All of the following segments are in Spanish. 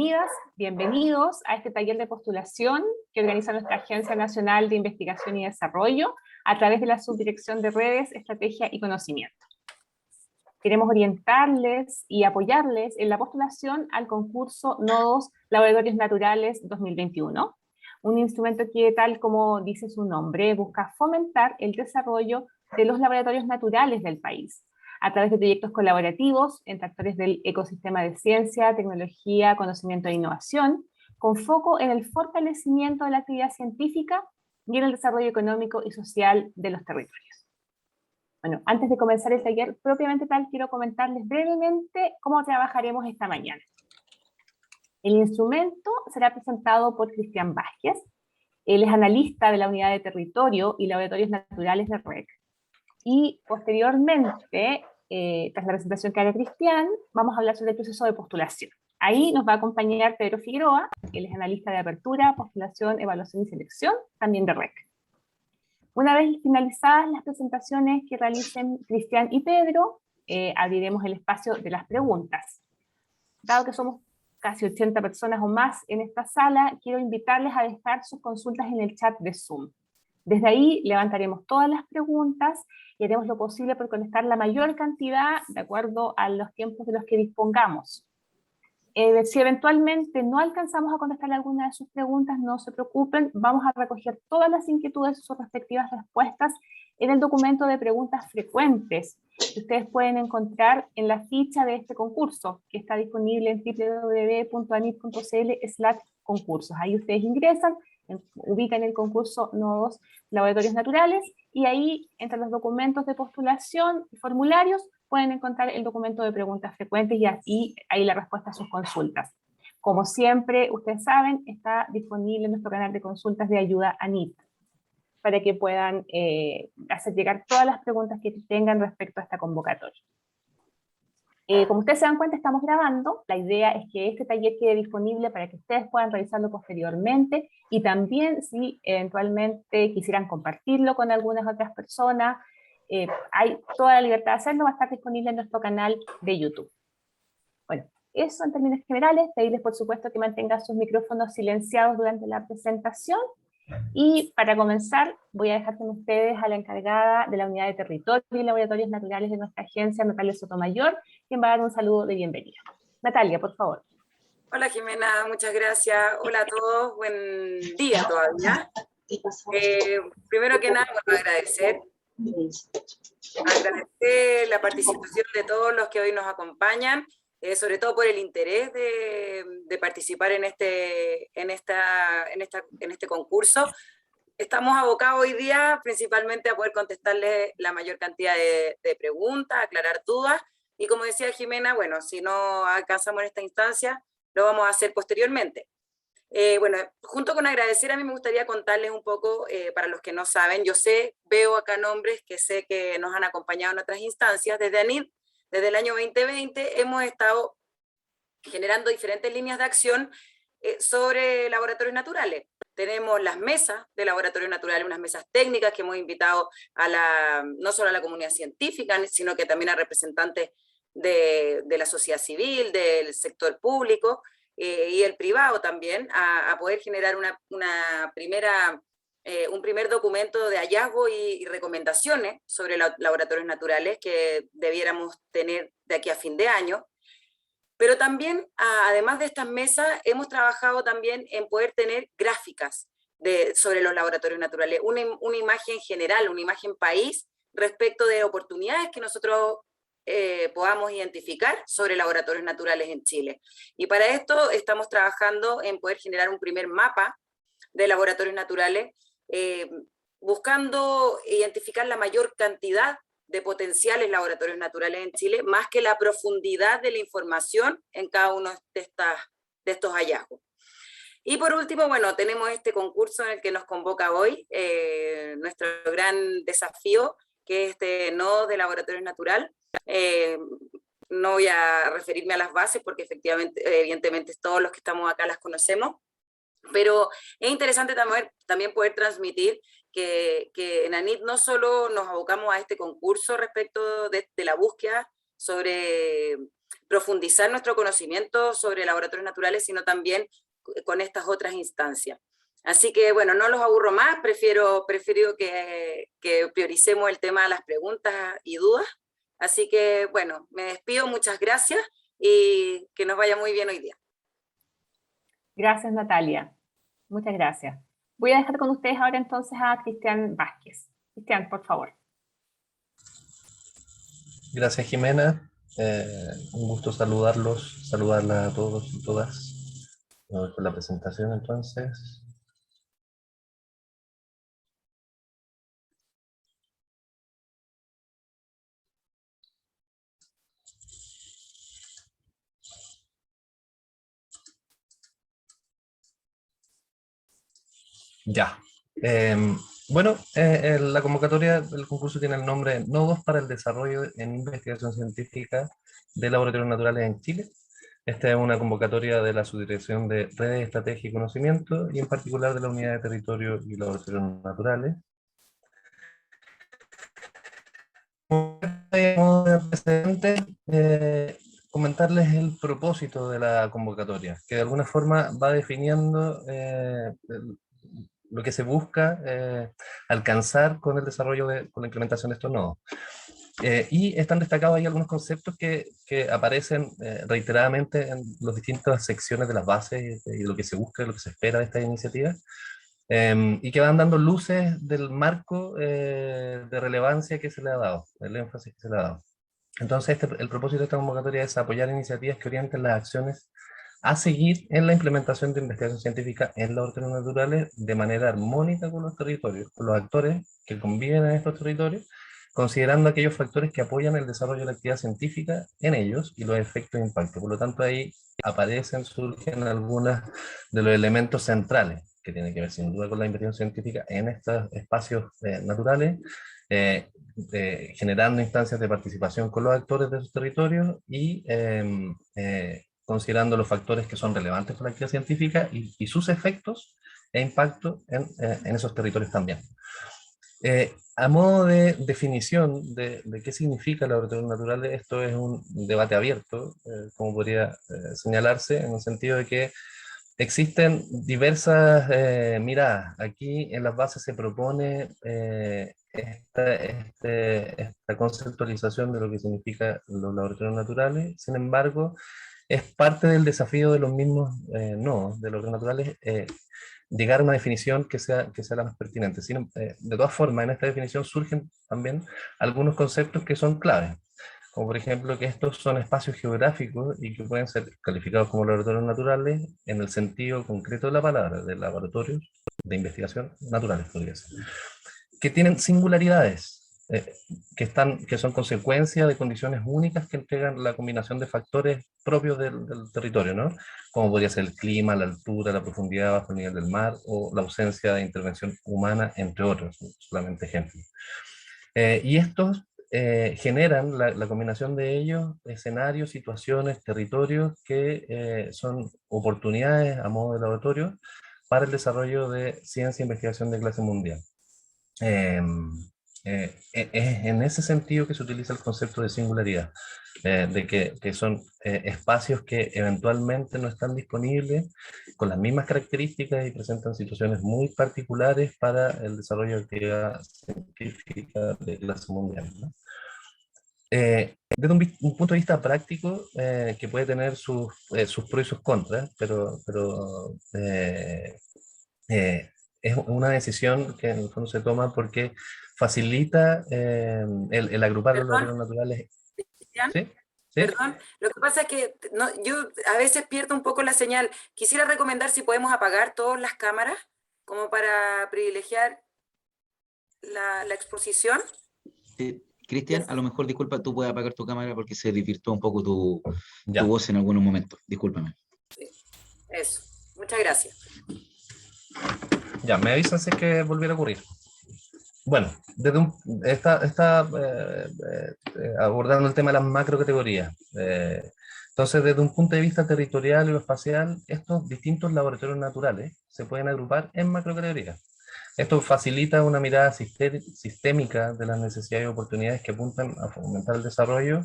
bienvenidas, bienvenidos a este taller de postulación que organiza nuestra Agencia Nacional de Investigación y Desarrollo a través de la Subdirección de Redes, Estrategia y Conocimiento. Queremos orientarles y apoyarles en la postulación al concurso Nodos Laboratorios Naturales 2021, un instrumento que, tal como dice su nombre, busca fomentar el desarrollo de los laboratorios naturales del país, a través de proyectos colaborativos entre actores del ecosistema de ciencia, tecnología, conocimiento e innovación, con foco en el fortalecimiento de la actividad científica y en el desarrollo económico y social de los territorios. Bueno, antes de comenzar el taller propiamente tal, quiero comentarles brevemente cómo trabajaremos esta mañana. El instrumento será presentado por Cristian Vázquez. Él es analista de la Unidad de Territorio y Laboratorios Naturales de REC. Y posteriormente, tras la presentación que haga Cristian, vamos a hablar sobre el proceso de postulación. Ahí nos va a acompañar Pedro Figueroa, él es analista de apertura, postulación, evaluación y selección, también de REC. Una vez finalizadas las presentaciones que realicen Cristian y Pedro, abriremos el espacio de las preguntas. Dado que somos casi 80 personas o más en esta sala, quiero invitarles a dejar sus consultas en el chat de Zoom. Desde ahí levantaremos todas las preguntas y haremos lo posible por contestar la mayor cantidad de acuerdo a los tiempos de los que dispongamos. Si eventualmente no alcanzamos a contestar alguna de sus preguntas, no se preocupen, vamos a recoger todas las inquietudes y sus respectivas respuestas en el documento de preguntas frecuentes que ustedes pueden encontrar en la ficha de este concurso, que está disponible en www.anit.cl/concursos. Ahí ustedes ingresan, ubican el concurso Nodos Laboratorios Naturales, y ahí, entre los documentos de postulación y formularios, pueden encontrar el documento de preguntas frecuentes y así ahí la respuesta a sus consultas. Como siempre, ustedes saben, está disponible en nuestro canal de consultas de ayuda ANIT, para que puedan hacer llegar todas las preguntas que tengan respecto a esta convocatoria. Como ustedes se dan cuenta, estamos grabando. La idea es que este taller quede disponible para que ustedes puedan revisarlo posteriormente, y también si eventualmente quisieran compartirlo con algunas otras personas, hay toda la libertad de hacerlo, va a estar disponible en nuestro canal de YouTube. Bueno, eso en términos generales. Pedirles por supuesto que mantengan sus micrófonos silenciados durante la presentación. Y para comenzar, voy a dejar con ustedes a la encargada de la Unidad de Territorio y Laboratorios Naturales de nuestra agencia, Natalia Sotomayor, quien va a dar un saludo de bienvenida. Natalia, por favor. Hola Jimena, muchas gracias. Hola a todos, buen día todavía. Primero que nada, bueno, agradecer la participación de todos los que hoy nos acompañan, sobre todo por el interés de participar en este concurso. Estamos abocados hoy día principalmente a poder contestarles la mayor cantidad de preguntas, aclarar dudas, y como decía Jimena, bueno, si no alcanzamos en esta instancia, lo vamos a hacer posteriormente. Bueno, junto con agradecer, a mí me gustaría contarles un poco, para los que no saben, veo acá nombres que sé que nos han acompañado en otras instancias. Desde ANIT, desde el año 2020, hemos estado generando diferentes líneas de acción sobre laboratorios naturales. Tenemos las mesas de laboratorios naturales, unas mesas técnicas que hemos invitado no solo a la comunidad científica, sino que también a representantes de la sociedad civil, del sector público y el privado también, a poder generar un primer documento de hallazgo y recomendaciones sobre laboratorios naturales que debiéramos tener de aquí a fin de año. Pero también, además de estas mesas, hemos trabajado también en poder tener gráficas sobre los laboratorios naturales, una imagen general, una imagen país respecto de oportunidades que nosotros podamos identificar sobre laboratorios naturales en Chile. Y para esto estamos trabajando en poder generar un primer mapa de laboratorios naturales, buscando identificar la mayor cantidad de potenciales laboratorios naturales en Chile, más que la profundidad de la información en cada uno de estos hallazgos. Y por último, bueno, tenemos este concurso en el que nos convoca hoy, nuestro gran desafío, que es este nodo de laboratorios naturales. No voy a referirme a las bases porque evidentemente todos los que estamos acá las conocemos, pero es interesante también poder transmitir que en ANIT no solo nos abocamos a este concurso respecto de la búsqueda profundizar nuestro conocimiento sobre laboratorios naturales, sino también con estas otras instancias. Así que, bueno, no los aburro más, prefiero que prioricemos el tema de las preguntas y dudas. Así que, bueno, me despido, muchas gracias y que nos vaya muy bien hoy día. Gracias, Natalia. Muchas gracias. Voy a dejar con ustedes ahora entonces a Cristian Vázquez. Cristian, por favor. Gracias, Jimena. Un gusto saludarla a todos y todas. Vamos con la presentación entonces. Ya. Bueno, la convocatoria del concurso tiene el nombre Nodos para el Desarrollo en Investigación Científica de Laboratorios Naturales en Chile. Esta es una convocatoria de la Subdirección de Redes, Estrategia y Conocimiento, y en particular de la Unidad de Territorio y Laboratorios Naturales. Como antecedente, comentarles el propósito de la convocatoria, que de alguna forma va definiendo lo que se busca alcanzar con el desarrollo, con la implementación de estos nodos. Y están destacados ahí algunos conceptos que aparecen reiteradamente en las distintas secciones de las bases y lo que se busca, lo que se espera de esta iniciativa, y que van dando luces del marco de relevancia que se le ha dado, el énfasis que se le ha dado. Entonces, el propósito de esta convocatoria es apoyar iniciativas que orienten las acciones a seguir en la implementación de investigación científica en laboratorios naturales de manera armónica con los territorios, con los actores que conviven en estos territorios, considerando aquellos factores que apoyan el desarrollo de la actividad científica en ellos y los efectos de impacto. Por lo tanto, ahí surgen algunos de los elementos centrales que tienen que ver sin duda con la investigación científica en estos espacios naturales, generando instancias de participación con los actores de esos territorios y considerando los factores que son relevantes para la actividad científica y sus efectos e impacto en esos territorios también. A modo de definición de qué significa laboratorios naturales, esto es un debate abierto, como podría señalarse, en el sentido de que existen diversas miradas. Aquí en las bases se propone esta conceptualización de lo que significa los laboratorios naturales. Sin embargo, es parte del desafío de los mismos nodos de laboratorios naturales llegar a una definición que sea la más pertinente. De todas formas, en esta definición surgen también algunos conceptos que son claves, como por ejemplo que estos son espacios geográficos y que pueden ser calificados como laboratorios naturales en el sentido concreto de la palabra, de laboratorios de investigación naturales, podría ser, que tienen singularidades, que son consecuencia de condiciones únicas que entregan la combinación de factores propios del territorio, ¿no? Como podría ser el clima, la altura, la profundidad bajo el nivel del mar, o la ausencia de intervención humana, entre otros, solamente ejemplos. Y estos generan la combinación de ellos, escenarios, situaciones, territorios que son oportunidades a modo de laboratorio para el desarrollo de ciencia e investigación de clase mundial. Es en ese sentido que se utiliza el concepto de singularidad, de que son espacios que eventualmente no están disponibles con las mismas características y presentan situaciones muy particulares para el desarrollo de actividad científica de clase mundial, ¿no? Desde un punto de vista práctico, que puede tener sus pros y sus contras, pero es una decisión que en el fondo se toma porque facilita el agrupar los laboratorios naturales. Cristian, ¿Sí? ¿Sí? perdón, lo que pasa es que yo a veces pierdo un poco la señal. Quisiera recomendar si podemos apagar todas las cámaras, como para privilegiar la exposición. Cristian, a lo mejor, disculpa, tú puedes apagar tu cámara porque se desvirtuó un poco tu Ya. voz en algunos momentos. Discúlpame. Sí, eso. Muchas gracias. Ya, me avisan si es que volviera a ocurrir. Bueno, está abordando el tema de las macrocategorías. Entonces, desde un punto de vista territorial y espacial, estos distintos laboratorios naturales se pueden agrupar en macrocategorías. Esto facilita una mirada sistémica de las necesidades y oportunidades que apuntan a fomentar el desarrollo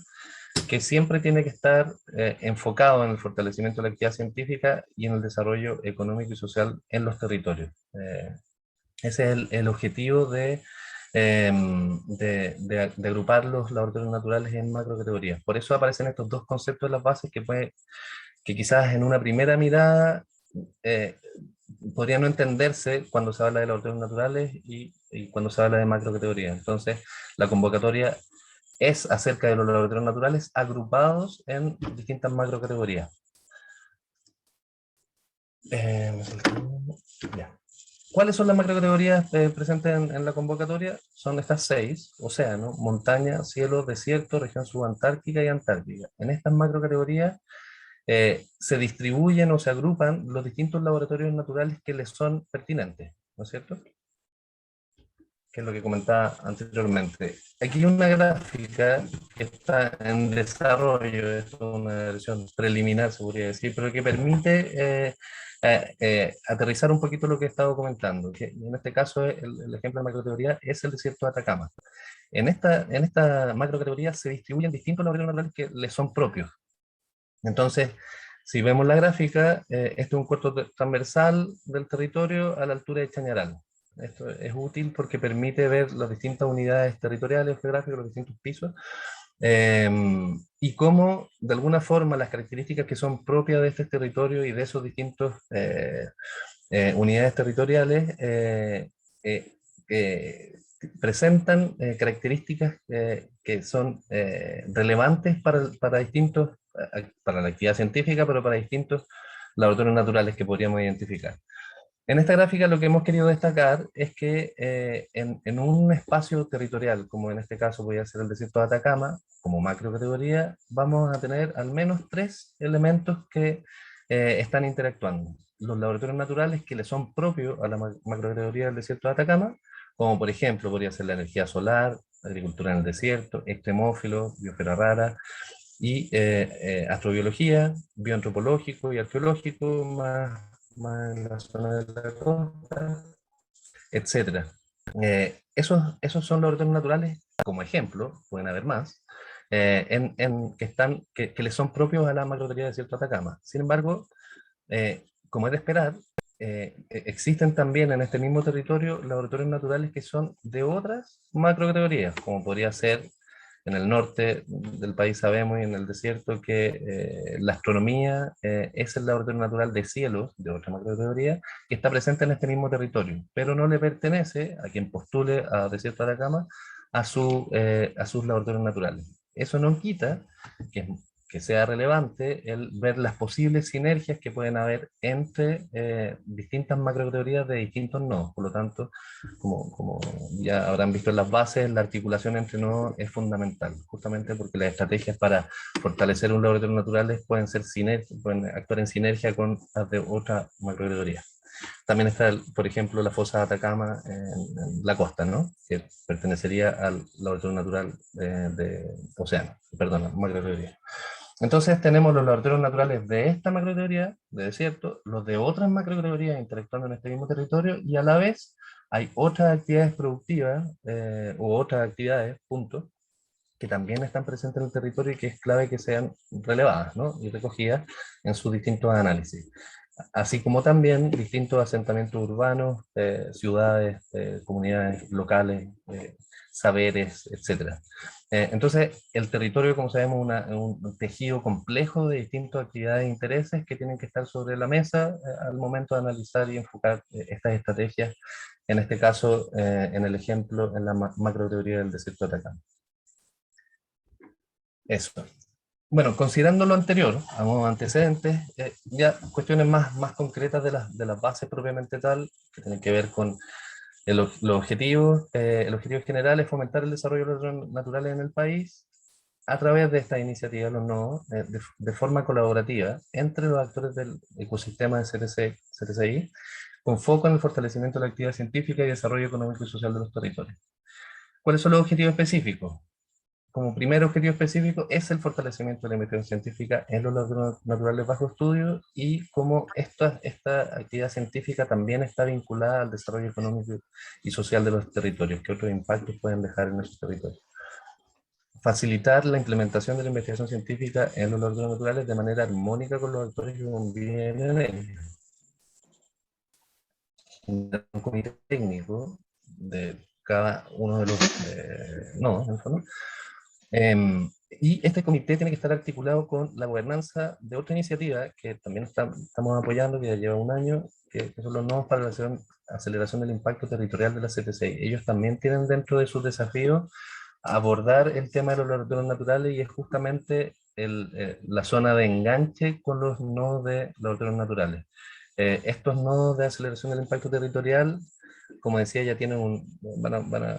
que siempre tiene que estar enfocado en el fortalecimiento de la actividad científica y en el desarrollo económico y social en los territorios. Ese es el objetivo de agrupar los laboratorios naturales en macrocategorías. Por eso aparecen estos dos conceptos en las bases que quizás en una primera mirada podría no entenderse cuando se habla de laboratorios naturales y cuando se habla de macrocategorías. Entonces, la convocatoria es acerca de los laboratorios naturales agrupados en distintas macrocategorías. Ya. ¿Cuáles son las macrocategorías presentes en la convocatoria? Son estas 6: océano, montaña, cielo, desierto, región subantártica y antártica. En estas macrocategorías se distribuyen o se agrupan los distintos laboratorios naturales que les son pertinentes, ¿no es cierto? Que es lo que comentaba anteriormente. Aquí hay una gráfica que está en desarrollo, es una versión preliminar, se podría decir, pero que permite aterrizar un poquito lo que he estado comentando, que en este caso el ejemplo de macrocategoría es el desierto de Atacama. En esta macrocategoría se distribuyen distintos laboratorios naturales que les son propios. Entonces, si vemos la gráfica, este es un corto transversal del territorio a la altura de Chañaral. Esto es útil porque permite ver las distintas unidades territoriales geográficas, los distintos pisos, y cómo, de alguna forma, las características que son propias de este territorio y de esos distintos unidades territoriales presentan características que son relevantes para distintos, para la actividad científica, pero para distintos laboratorios naturales que podríamos identificar. En esta gráfica lo que hemos querido destacar es que en un espacio territorial, como en este caso voy a ser el desierto de Atacama, como macrocategoría, vamos a tener al menos 3 elementos que están interactuando. Los laboratorios naturales que le son propios a la macrocategoría del desierto de Atacama, como por ejemplo podría ser la energía solar, agricultura en el desierto, extremófilos, biosfera rara, y astrobiología, bioantropológico y arqueológico, más en la zona de la costa, etc. Esos son laboratorios naturales, como ejemplo, pueden haber más, que les son propios a la macrocategoría de desierto de Atacama. Sin embargo, como es de esperar, existen también en este mismo territorio laboratorios naturales que son de otras macrocategorías, como podría ser en el norte del país sabemos y en el desierto que la astronomía es el laboratorio natural de cielos, de otra macrocategoría, que está presente en este mismo territorio, pero no le pertenece a quien postule a Desierto de Atacama a sus laboratorios naturales. Eso no quita que sea relevante el ver las posibles sinergias que pueden haber entre distintas macrocategorías de distintos nodos. Por lo tanto, como ya habrán visto en las bases, la articulación entre nodos es fundamental, justamente porque las estrategias para fortalecer un laboratorio naturales pueden actuar en sinergia con las de otra macrocategoría. También está, por ejemplo, la fosa de Atacama en la costa, ¿no? Que pertenecería al laboratorio natural de océano, perdón, macrocategoría. Entonces tenemos los laboratorios naturales de esta macrocategoría de desierto, los de otras macrocategorías interactuando en este mismo territorio, y a la vez hay otras actividades productivas u otras actividades, punto, que también están presentes en el territorio y que es clave que sean relevadas, ¿no? Y recogidas en sus distintos análisis. Así como también distintos asentamientos urbanos, ciudades, comunidades locales, saberes, etc. Entonces, el territorio, como sabemos, es un tejido complejo de distintas actividades e intereses que tienen que estar sobre la mesa al momento de analizar y enfocar estas estrategias, en este caso, en el ejemplo, en la macroteoría del desierto de Atacama. Eso. Bueno, considerando lo anterior, a modo de antecedentes, ya cuestiones más concretas de las bases propiamente tal, que tienen que ver con los objetivos. El objetivo general es fomentar el desarrollo de los recursos naturales en el país a través de esta iniciativa, los nodos, de forma colaborativa entre los actores del ecosistema de CTCI, con foco en el fortalecimiento de la actividad científica y desarrollo económico y social de los territorios. ¿Cuáles son los objetivos específicos? Como primer objetivo específico es el fortalecimiento de la investigación científica en los laboratorios naturales bajo estudio, y cómo esta actividad científica también está vinculada al desarrollo económico y social de los territorios, qué otros impactos pueden dejar en esos territorios. facilitar la implementación de la investigación científica en los laboratorios naturales de manera armónica con los actores que conviven en ellos. Un comité técnico de cada uno de los nodos, en el fondo. Y este comité tiene que estar articulado con la gobernanza de otra iniciativa que también estamos apoyando, que ya lleva un año, que son los nodos para la aceleración del impacto territorial de la CTCI. Ellos también tienen dentro de sus desafíos abordar el tema de los laboratorios naturales, y es justamente la zona de enganche con los nodos de laboratorios naturales. Estos nodos de aceleración del impacto territorial, como decía, ya tienen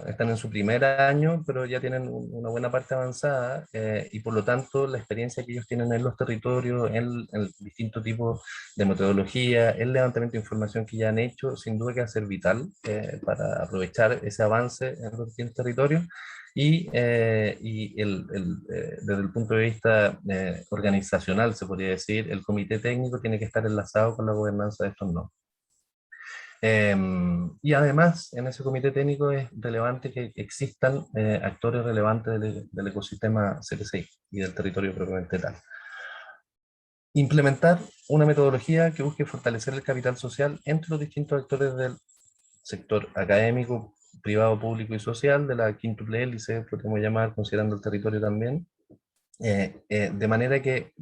están en su primer año, pero ya tienen una buena parte avanzada, y por lo tanto la experiencia que ellos tienen en los territorios, en distintos tipos de metodología, el levantamiento de información que ya han hecho, sin duda que va a ser vital para aprovechar ese avance en los distintos territorios. Y, desde el punto de vista organizacional, se podría decir, el comité técnico tiene que estar enlazado con la gobernanza de estos nodos. Y además, en ese comité técnico es relevante que existan actores relevantes del ecosistema CTCI y del territorio propiamente tal. Implementar una metodología que busque fortalecer el capital social entre los distintos actores del sector académico, privado, público y social, de la quíntuple hélice, podemos llamar, considerando el territorio también, de manera que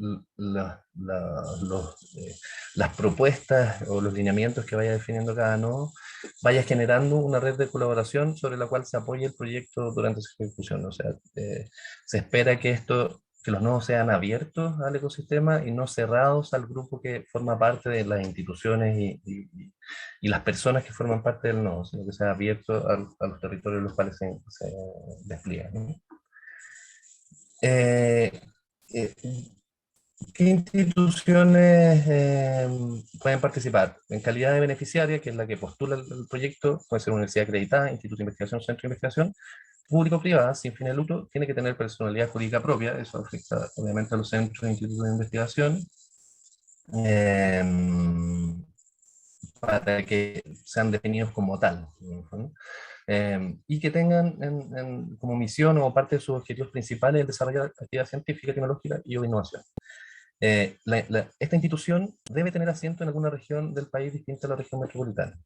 las propuestas o los lineamientos que vaya definiendo cada nodo vaya generando una red de colaboración sobre la cual se apoye el proyecto durante su ejecución. O sea, se espera que los nodos sean abiertos al ecosistema y no cerrados al grupo que forma parte de las instituciones y las personas que forman parte del nodo, sino que sea abierto a los territorios en los cuales se despliegan, ¿no? ¿Qué instituciones pueden participar? En calidad de beneficiaria, que es la que postula el proyecto, puede ser universidad acreditada, instituto de investigación, centro de investigación, público-privada, sin fin de lucro, tiene que tener personalidad jurídica propia, eso afecta obviamente a los centros e institutos de investigación, para que sean definidos como tal, ¿no? Y que tengan como misión o parte de sus objetivos principales el desarrollar actividad científica, tecnológica y o innovación. Esta institución debe tener asiento en alguna región del país distinta a la región metropolitana.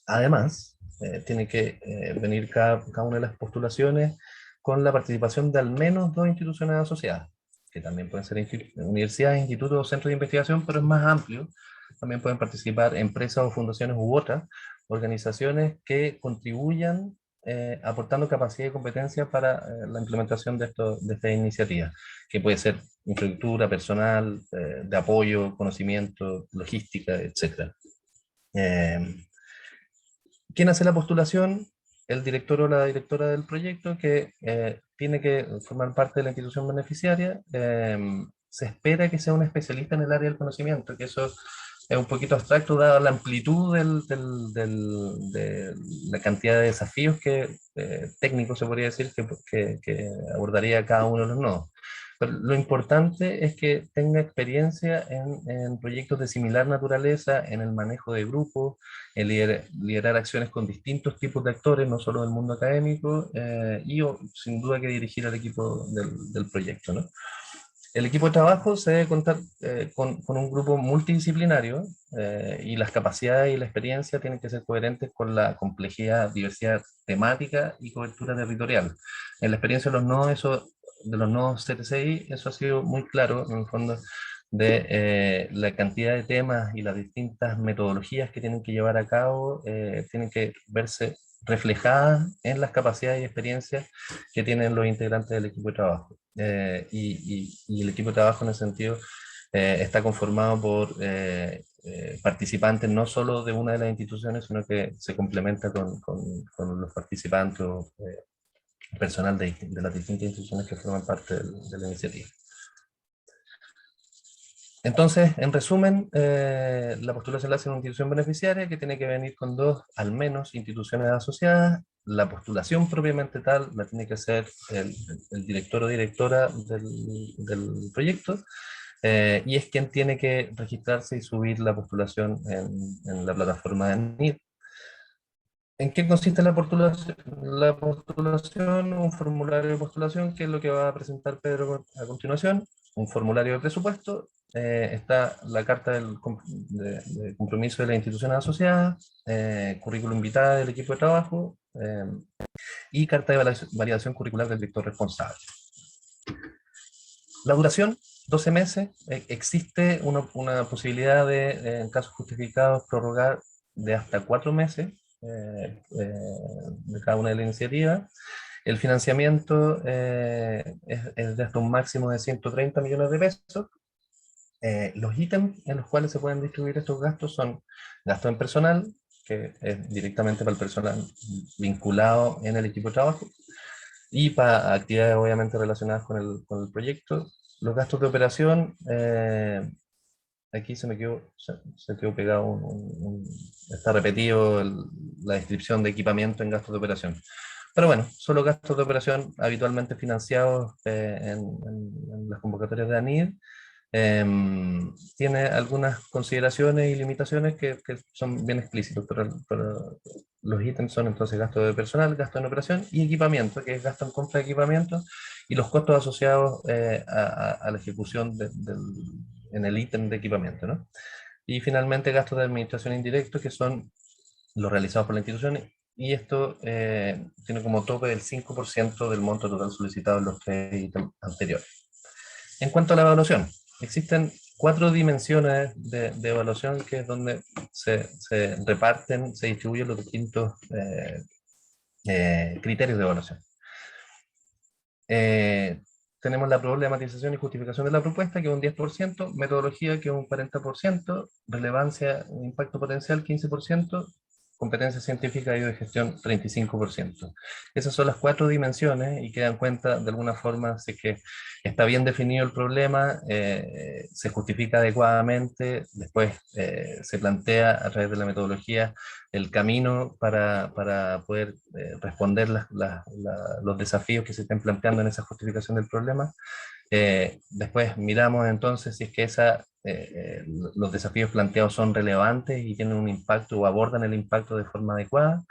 Además, tiene que venir cada una de las postulaciones con la participación de al menos 2 instituciones asociadas, que también pueden ser universidades, institutos o centros de investigación, pero es más amplio. También pueden participar empresas o fundaciones u otras organizaciones que contribuyan aportando capacidad y competencia para la implementación de esta iniciativa, que puede ser infraestructura, personal, de apoyo, conocimiento, logística, etc. ¿Quién hace la postulación? El director o la directora del proyecto, que tiene que formar parte de la institución beneficiaria. Se espera que sea un especialista en el área del conocimiento, que eso es un poquito abstracto dada la amplitud de la cantidad de desafíos técnicos, se podría decir, que abordaría cada uno de los nodos. Pero lo importante es que tenga experiencia en proyectos de similar naturaleza, en el manejo de grupos, en liderar acciones con distintos tipos de actores, no solo del mundo académico, y sin duda que dirigir al equipo del proyecto, ¿no? El equipo de trabajo se debe contar con un grupo multidisciplinario, y las capacidades y la experiencia tienen que ser coherentes con la complejidad, diversidad temática y cobertura territorial. En la experiencia de los nodos CTCI, eso ha sido muy claro, en el fondo, de la cantidad de temas y las distintas metodologías que tienen que llevar a cabo, tienen que verse reflejadas en las capacidades y experiencias que tienen los integrantes del equipo de trabajo. Y el equipo de trabajo en ese sentido está conformado por participantes no solo de una de las instituciones, sino que se complementa con los participantes o personal de las distintas instituciones que forman parte de la iniciativa. Entonces, en resumen, la postulación la hace una institución beneficiaria que tiene que venir con 2, al menos, instituciones asociadas. La postulación propiamente tal la tiene que hacer el director o directora del proyecto, y es quien tiene que registrarse y subir la postulación en la plataforma de NID. ¿En qué consiste la postulación? La postulación, un formulario de postulación, que es lo que va a presentar Pedro a continuación, un formulario de presupuesto, está la carta de compromiso de las instituciones asociadas, currículum vitae del equipo de trabajo, y carta de validación curricular del director responsable. La duración, 12 meses, existe una posibilidad de, en casos justificados, prorrogar de hasta 4 meses de cada una de las iniciativas. El financiamiento es de hasta un máximo de 130 millones de pesos. Los ítems en los cuales se pueden distribuir estos gastos son gasto en personal, que es directamente para el personal vinculado en el equipo de trabajo, y para actividades obviamente relacionadas con el proyecto. Los gastos de operación, aquí se quedó pegado, está repetido la descripción de equipamiento en gastos de operación. Pero bueno, son los gastos de operación habitualmente financiados en las convocatorias de ANID. Tiene algunas consideraciones y limitaciones que son bien explícitos, pero los ítems son entonces gasto de personal, gasto en operación y equipamiento, que es gasto en compra de equipamiento, y los costos asociados a la ejecución en el ítem de equipamiento, ¿no? Y finalmente gastos de administración indirectos, que son los realizados por la institución, y esto tiene como tope del 5% del monto total solicitado en los 3 ítems anteriores. En cuanto a la evaluación, existen 4 dimensiones de evaluación, que es donde se reparten, se distribuyen los distintos criterios de evaluación. Tenemos la problematización y justificación de la propuesta, que es un 10%, metodología, que es un 40%, relevancia, impacto potencial, 15%, competencia científica y de gestión, 35%. Esas son las 4 dimensiones, y que dan cuenta de alguna forma si que está bien definido el problema, se justifica adecuadamente, después se plantea a través de la metodología el camino para poder responder los desafíos que se estén planteando en esa justificación del problema. Después miramos entonces si es que los desafíos planteados son relevantes y tienen un impacto o abordan el impacto de forma adecuada.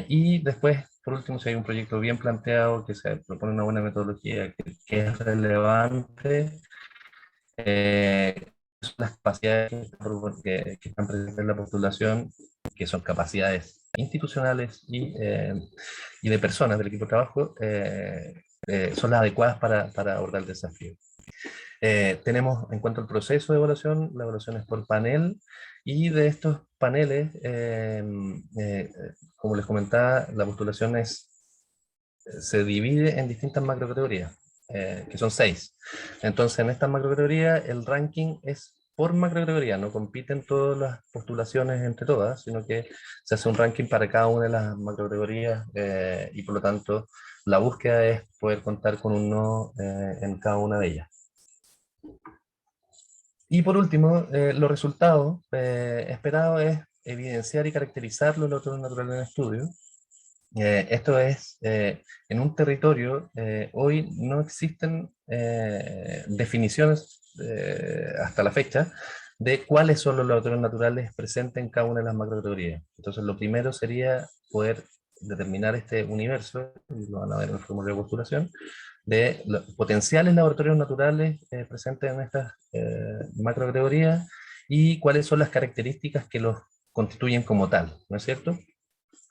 Y después, por último, si hay un proyecto bien planteado, que se propone una buena metodología, que es relevante, son las capacidades que están presentes en la postulación, que son capacidades institucionales y de personas del equipo de trabajo, son las adecuadas para abordar el desafío. Tenemos, en cuanto al proceso de evaluación, la evaluación es por panel, y de estos paneles, como les comentaba, la postulación se divide en distintas macrocategorías, que son 6. Entonces, en estas macrocategorías, el ranking es por macrocategoría, no compiten todas las postulaciones entre todas, sino que se hace un ranking para cada una de las macrocategorías, y por lo tanto, la búsqueda es poder contar con un no en cada una de ellas. Y por último, los resultados esperados es evidenciar y caracterizar los loteros naturales en estudio. Esto es, en un territorio, hoy no existen definiciones hasta la fecha de cuáles son los laboratorios naturales presentes en cada una de las macrocategorías. Entonces, lo primero sería poder determinar este universo, y lo van a ver en el formulario de postulación, de los potenciales laboratorios naturales presentes en estas macrocategorías, y cuáles son las características que los constituyen como tal, ¿no es cierto?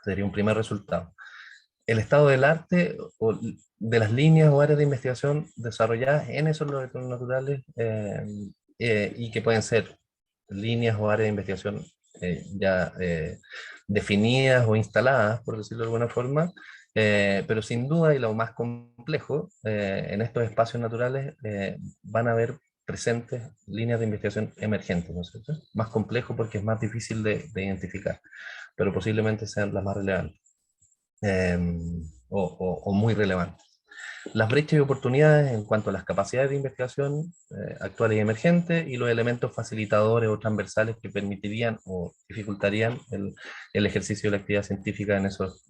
Sería un primer resultado. El estado del arte, o de las líneas o áreas de investigación desarrolladas en esos laboratorios naturales, y que pueden ser líneas o áreas de investigación ya definidas o instaladas, por decirlo de alguna forma, pero sin duda, y lo más complejo, en estos espacios naturales van a haber presentes líneas de investigación emergentes, ¿no es cierto? Más complejo porque es más difícil de identificar, pero posiblemente sean las más relevantes, o muy relevantes. Las brechas y oportunidades en cuanto a las capacidades de investigación actuales y emergentes, y los elementos facilitadores o transversales que permitirían o dificultarían el ejercicio de la actividad científica en esos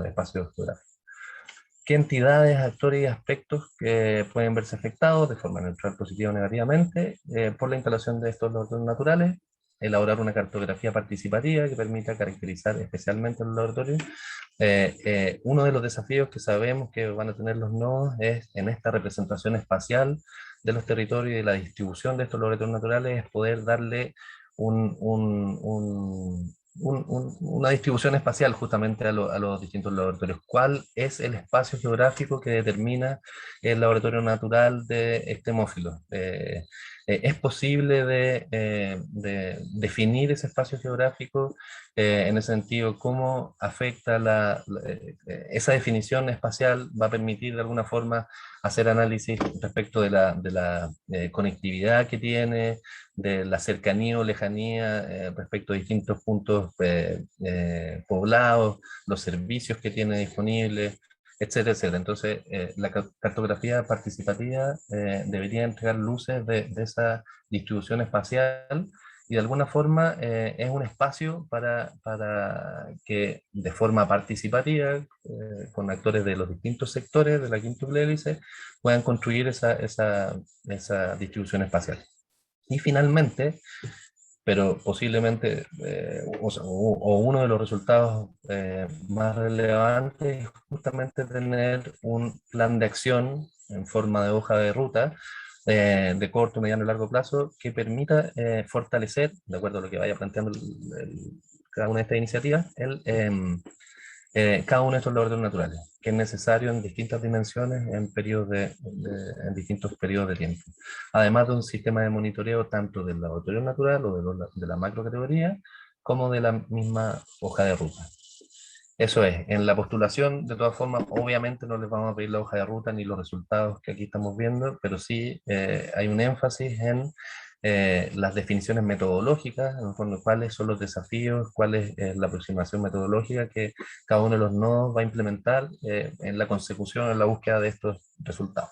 espacios geográficos. ¿Qué entidades, actores y aspectos que pueden verse afectados de forma neutral, positiva o negativamente por la instalación de estos laboratorios naturales? elaborar una cartografía participativa que permita caracterizar especialmente los laboratorios. Uno de los desafíos que sabemos que van a tener los nodos es en esta representación espacial de los territorios y de la distribución de estos laboratorios naturales, es poder darle una distribución espacial justamente a los distintos laboratorios. ¿Cuál es el espacio geográfico que determina el laboratorio natural de extremófilos? ¿Es posible de definir ese espacio geográfico en ese sentido? ¿Cómo afecta esa definición espacial? ¿Va a permitir de alguna forma hacer análisis respecto de la conectividad que tiene, de la cercanía o lejanía respecto a distintos puntos poblados, los servicios que tiene disponibles, etcétera, etcétera? Entonces, la cartografía participativa debería entregar luces de esa distribución espacial y de alguna forma es un espacio para que de forma participativa, con actores de los distintos sectores de la quíntuple hélice, puedan construir esa distribución espacial. Y finalmente, pero posiblemente, o uno de los resultados más relevantes es justamente tener un plan de acción en forma de hoja de ruta de corto, mediano y largo plazo que permita fortalecer, de acuerdo a lo que vaya planteando cada una de estas iniciativas, cada uno de estos laboratorios naturales, que es necesario en distintas dimensiones en en distintos periodos de tiempo. Además de un sistema de monitoreo tanto del laboratorio natural o de la macrocategoría, como de la misma hoja de ruta. Eso es, en la postulación, de todas formas, obviamente no les vamos a pedir la hoja de ruta ni los resultados que aquí estamos viendo, pero sí hay un énfasis en las definiciones metodológicas, en el fondo, cuáles son los desafíos, cuál es la aproximación metodológica que cada uno de los nodos va a implementar en la consecución, en la búsqueda de estos resultados.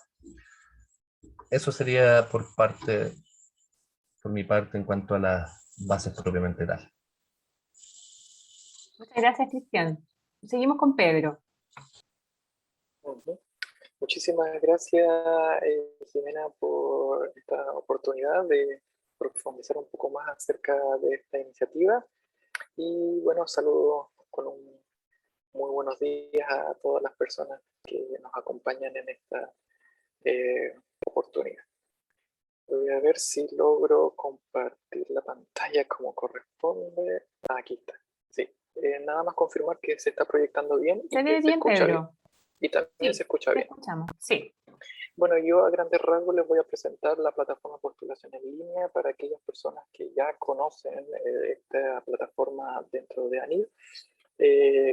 Eso sería por mi parte, en cuanto a las bases propiamente tal. Muchas gracias, Cristian. Seguimos con Pedro. Muchísimas gracias, Jimena, por esta oportunidad de profundizar un poco más acerca de esta iniciativa. Y bueno, saludo con un muy buenos días a todas las personas que nos acompañan en esta oportunidad. Voy a ver si logro compartir la pantalla como corresponde. Aquí está. Sí, nada más confirmar que se está proyectando bien. Se ve bien, Pedro. Y también se escucha bien. Escuchamos, sí. Bueno, yo a grandes rasgos les voy a presentar la plataforma Postulación en Línea para aquellas personas que ya conocen esta plataforma dentro de ANID.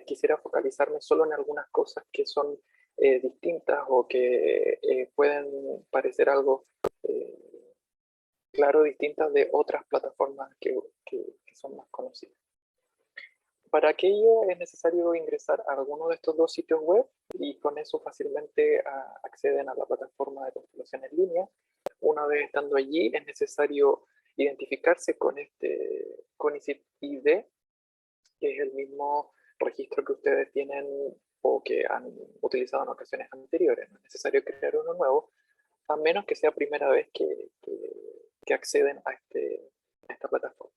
Quisiera focalizarme solo en algunas cosas que son distintas o que pueden parecer algo claro, distintas de otras plataformas que son más conocidas. Para aquello es necesario ingresar a alguno de estos dos sitios web y con eso fácilmente acceden a la plataforma de postulación en línea. Una vez estando allí es necesario identificarse con ID, que es el mismo registro que ustedes tienen o que han utilizado en ocasiones anteriores. No es necesario crear uno nuevo, a menos que sea primera vez que acceden a esta plataforma.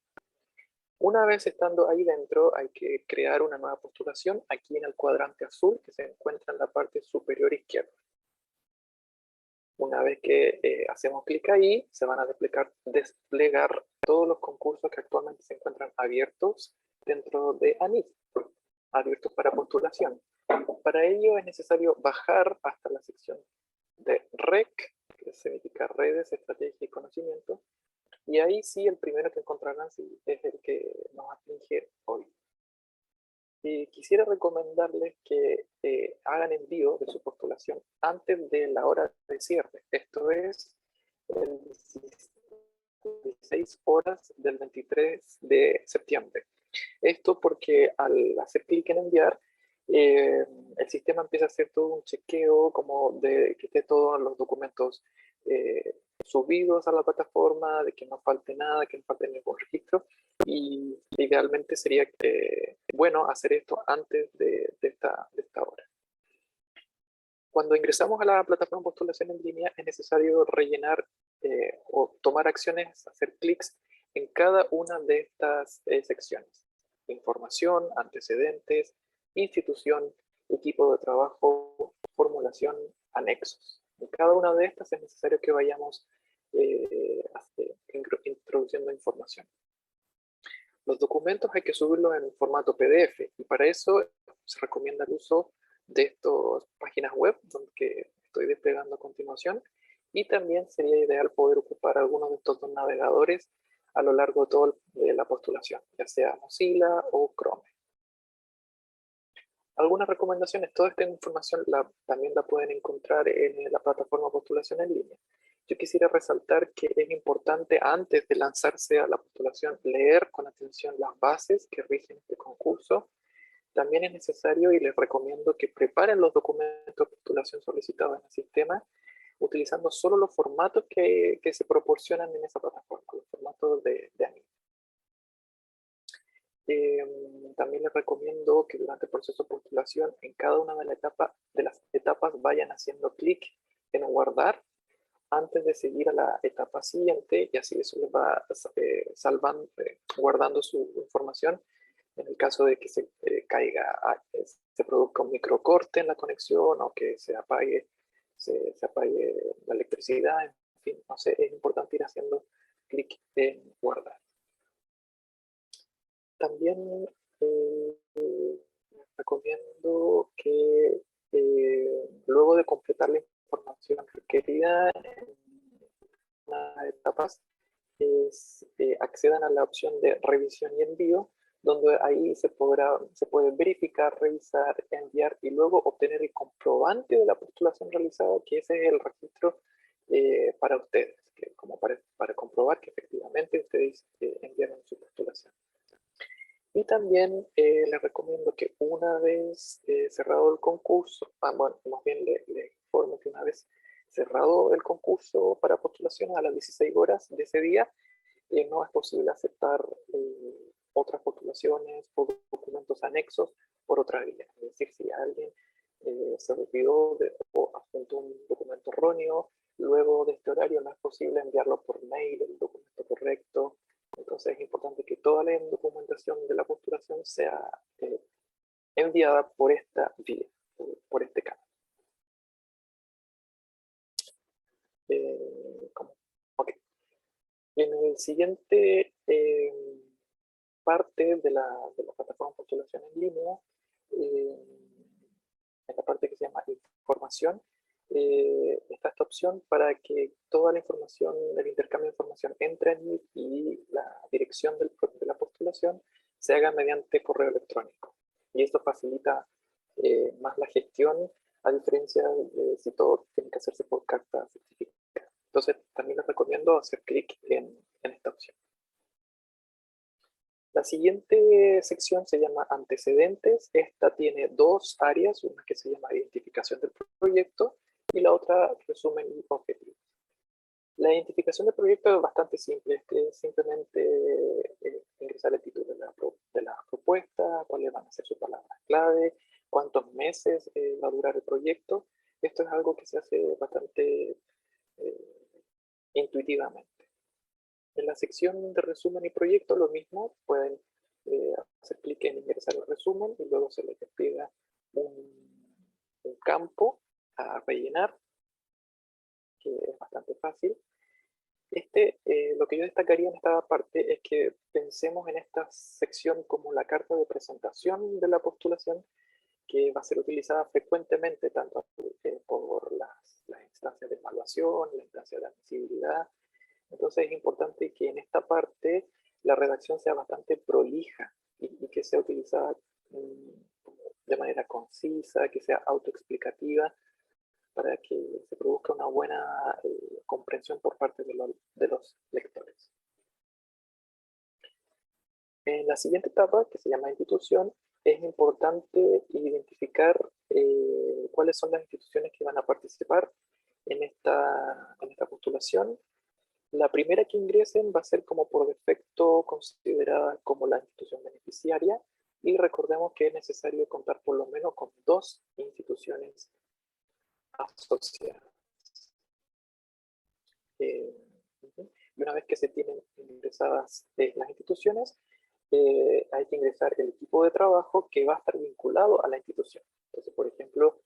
Una vez estando ahí dentro, hay que crear una nueva postulación aquí en el cuadrante azul que se encuentra en la parte superior izquierda. Una vez que hacemos clic ahí, se van a desplegar todos los concursos que actualmente se encuentran abiertos dentro de ANID, abiertos para postulación. Para ello es necesario bajar hasta la sección de REC, que significa Redes, Estrategia y Conocimiento, y ahí sí el primero que encontrarán es el que nos aflige hoy. Y quisiera recomendarles que hagan envío de su postulación antes de la hora de cierre. Esto es el 16 horas del 23 de septiembre. Esto porque al hacer clic en enviar, el sistema empieza a hacer todo un chequeo como de que esté todos los documentos subidos a la plataforma, de que no falte nada, que no falte ningún registro, y idealmente sería bueno hacer esto antes de esta hora. Cuando ingresamos a la plataforma postulación en línea es necesario rellenar o tomar acciones, hacer clics en cada una de estas secciones: información, antecedentes, institución, equipo de trabajo, formulación, anexos. En cada una de estas es necesario que vayamos introduciendo información. Los documentos hay que subirlos en formato PDF, y para eso se recomienda el uso de estas páginas web que estoy desplegando a continuación, y también sería ideal poder ocupar algunos de estos dos navegadores a lo largo de toda la postulación, ya sea Mozilla o Chrome. Algunas recomendaciones: toda esta información también la pueden encontrar en la plataforma Postulación en Línea. Yo quisiera resaltar que es importante, antes de lanzarse a la postulación, leer con atención las bases que rigen este concurso. También es necesario y les recomiendo que preparen los documentos de postulación solicitados en el sistema, utilizando solo los formatos que se proporcionan en esa plataforma, los formatos de anime. También les recomiendo que durante el proceso de postulación, en cada una de las etapas vayan haciendo clic en guardar antes de seguir a la etapa siguiente, y así eso les va guardando su información en el caso de que se produzca un microcorte en la conexión, o que se apague la electricidad. En fin, no sé, es importante ir haciendo clic en guardar. También recomiendo que luego de completar la información requerida en unas etapas, accedan a la opción de revisión y envío, donde ahí se puede verificar, revisar, enviar y luego obtener el comprobante de la postulación realizada, que ese es el registro para ustedes, para comprobar que efectivamente ustedes enviaron su postulación. Y también les recomiendo que una vez cerrado el concurso, bueno, más bien les informo que una vez cerrado el concurso para postulación, a las 16 horas de ese día, no es posible aceptar otras postulaciones o documentos anexos por otra vía. Es decir, si alguien se olvidó o adjuntó un documento erróneo, luego de este horario no es posible enviarlo por mail, el documento correcto. Entonces es importante que toda la documentación de la postulación sea enviada por esta vía, por este canal. Okay. En el siguiente parte de la plataforma Postulación en Línea, en la parte que se llama información, está esta opción para que toda la información, el intercambio de información entre NIT y la dirección de la postulación se haga mediante correo electrónico. Y esto facilita más la gestión, a diferencia de si todo tiene que hacerse por carta certificada. Entonces también les recomiendo hacer clic en esta opción. La siguiente sección se llama antecedentes. Esta tiene dos áreas, una que se llama identificación del proyecto y la otra resumen y objetivos. La identificación del proyecto es bastante simple, es que simplemente ingresar el título de la propuesta, cuáles van a ser sus palabras clave, cuántos meses va a durar el proyecto. Esto es algo que se hace bastante intuitivamente. En la sección de resumen y proyecto lo mismo, pueden hacer clic en ingresar el resumen y luego se les despliega un campo a rellenar, que es bastante fácil. Lo que yo destacaría en esta parte es que pensemos en esta sección como la carta de presentación de la postulación, que va a ser utilizada frecuentemente tanto por las instancias de evaluación, la instancia de admisibilidad. Entonces es importante que en esta parte la redacción sea bastante prolija y que sea utilizada de manera concisa, que sea autoexplicativa, para que se produzca una buena comprensión por parte de los lectores. En la siguiente etapa, que se llama institución, es importante identificar cuáles son las instituciones que van a participar en esta postulación. La primera que ingresen va a ser como por defecto considerada como la institución beneficiaria, y recordemos que es necesario contar por lo menos con 2 instituciones asociadas. Y una vez que se tienen ingresadas las instituciones, hay que ingresar el equipo de trabajo que va a estar vinculado a la institución. Entonces, por ejemplo,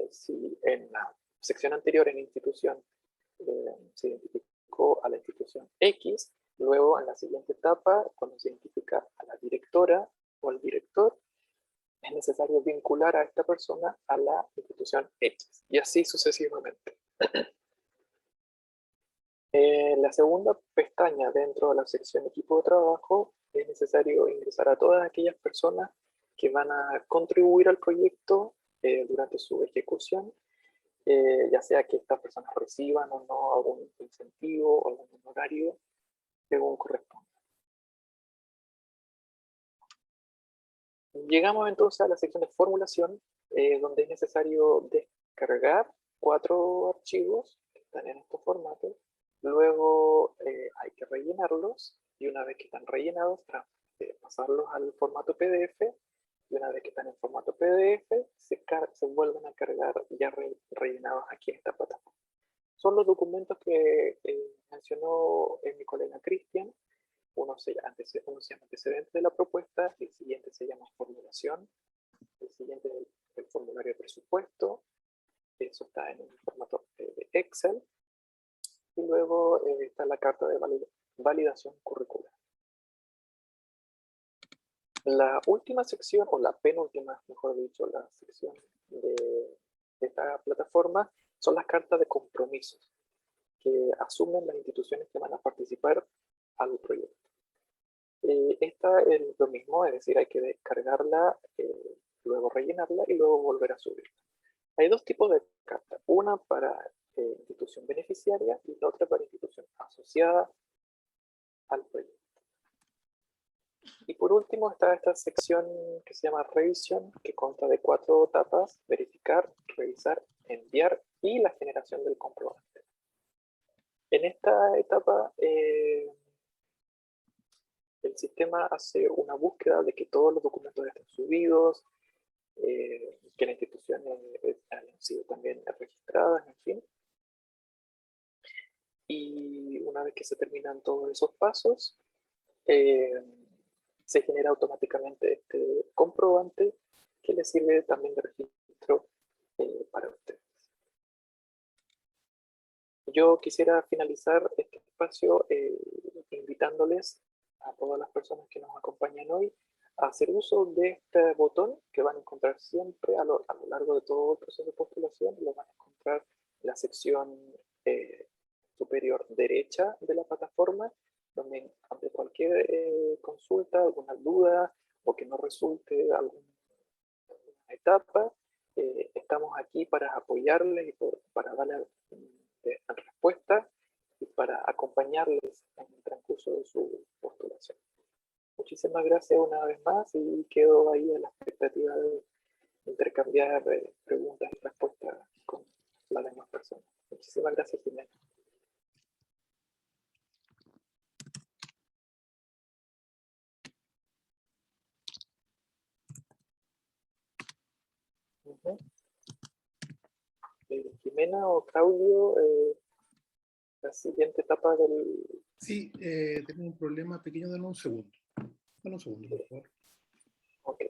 si en la sección anterior en la institución se identificó a la institución X, luego en la siguiente etapa, cuando se identifica a la directora o al director, es necesario vincular a esta persona a la institución X, y así sucesivamente. En la segunda pestaña dentro de la sección equipo de trabajo es necesario ingresar a todas aquellas personas que van a contribuir al proyecto durante su ejecución, ya sea que estas personas reciban o no algún incentivo o algún honorario según corresponda. Llegamos entonces a la sección de formulación, donde es necesario descargar 4 archivos que están en estos formatos. Luego hay que rellenarlos, y una vez que están rellenados, pasarlos al formato PDF, y una vez que están en formato PDF, se vuelven a cargar ya rellenados aquí en esta plataforma. Son los documentos que mencionó mi colega Cristian. Uno se llama antecedentes de la propuesta, el siguiente se llama formulación, el siguiente es el formulario de presupuesto, eso está en un formato de Excel, y luego está la carta de validación curricular. La última sección, o la penúltima, mejor dicho, la sección de esta plataforma, son las cartas de compromisos que asumen las instituciones que van a participar al proyecto. Esta es lo mismo, es decir, hay que descargarla, luego rellenarla y luego volver a subirla. Hay 2 tipos de cartas, una para institución beneficiaria y la otra para institución asociada al proyecto. Y por último está esta sección que se llama revisión, que consta de 4 etapas: verificar, revisar, enviar y la generación del comprobante. En esta etapa el sistema hace una búsqueda de que todos los documentos estén subidos, que las instituciones hayan sido también registradas, en fin. Y una vez que se terminan todos esos pasos, se genera automáticamente este comprobante que les sirve también de registro para ustedes. Yo quisiera finalizar este espacio invitándoles a todas las personas que nos acompañan hoy a hacer uso de este botón que van a encontrar siempre a lo largo de todo el proceso de postulación. Lo van a encontrar en la sección superior derecha de la plataforma, donde ante cualquier consulta, alguna duda o que no resulte alguna etapa, estamos aquí para apoyarles y para darles respuesta y para acompañarles en el transcurso de su postulación. Muchísimas gracias una vez más y quedo ahí a la expectativa de intercambiar preguntas y respuestas con las demás personas. Muchísimas gracias, Jimena. Jimena o Claudio, la siguiente etapa del... Sí, tengo un problema pequeño, denme un segundo. Dame un segundo, por favor. Ok.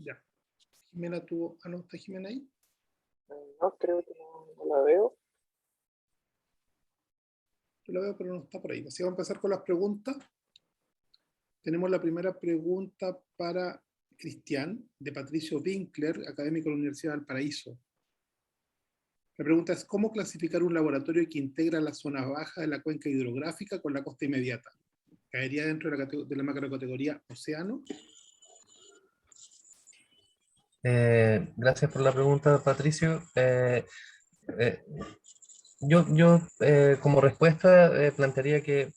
Ya. Jimena tuvo... Ah, no, ¿está Jimena ahí? No, creo que no la veo. Yo la veo, pero no está por ahí. Así vamos a empezar con las preguntas. Tenemos la primera pregunta para Cristian, de Patricio Winkler, académico de la Universidad de Valparaíso. La pregunta es: ¿cómo clasificar un laboratorio que integra la zona baja de la cuenca hidrográfica con la costa inmediata? ¿Caería dentro de la macrocategoría océano? Gracias por la pregunta, Patricio. Yo como respuesta plantearía que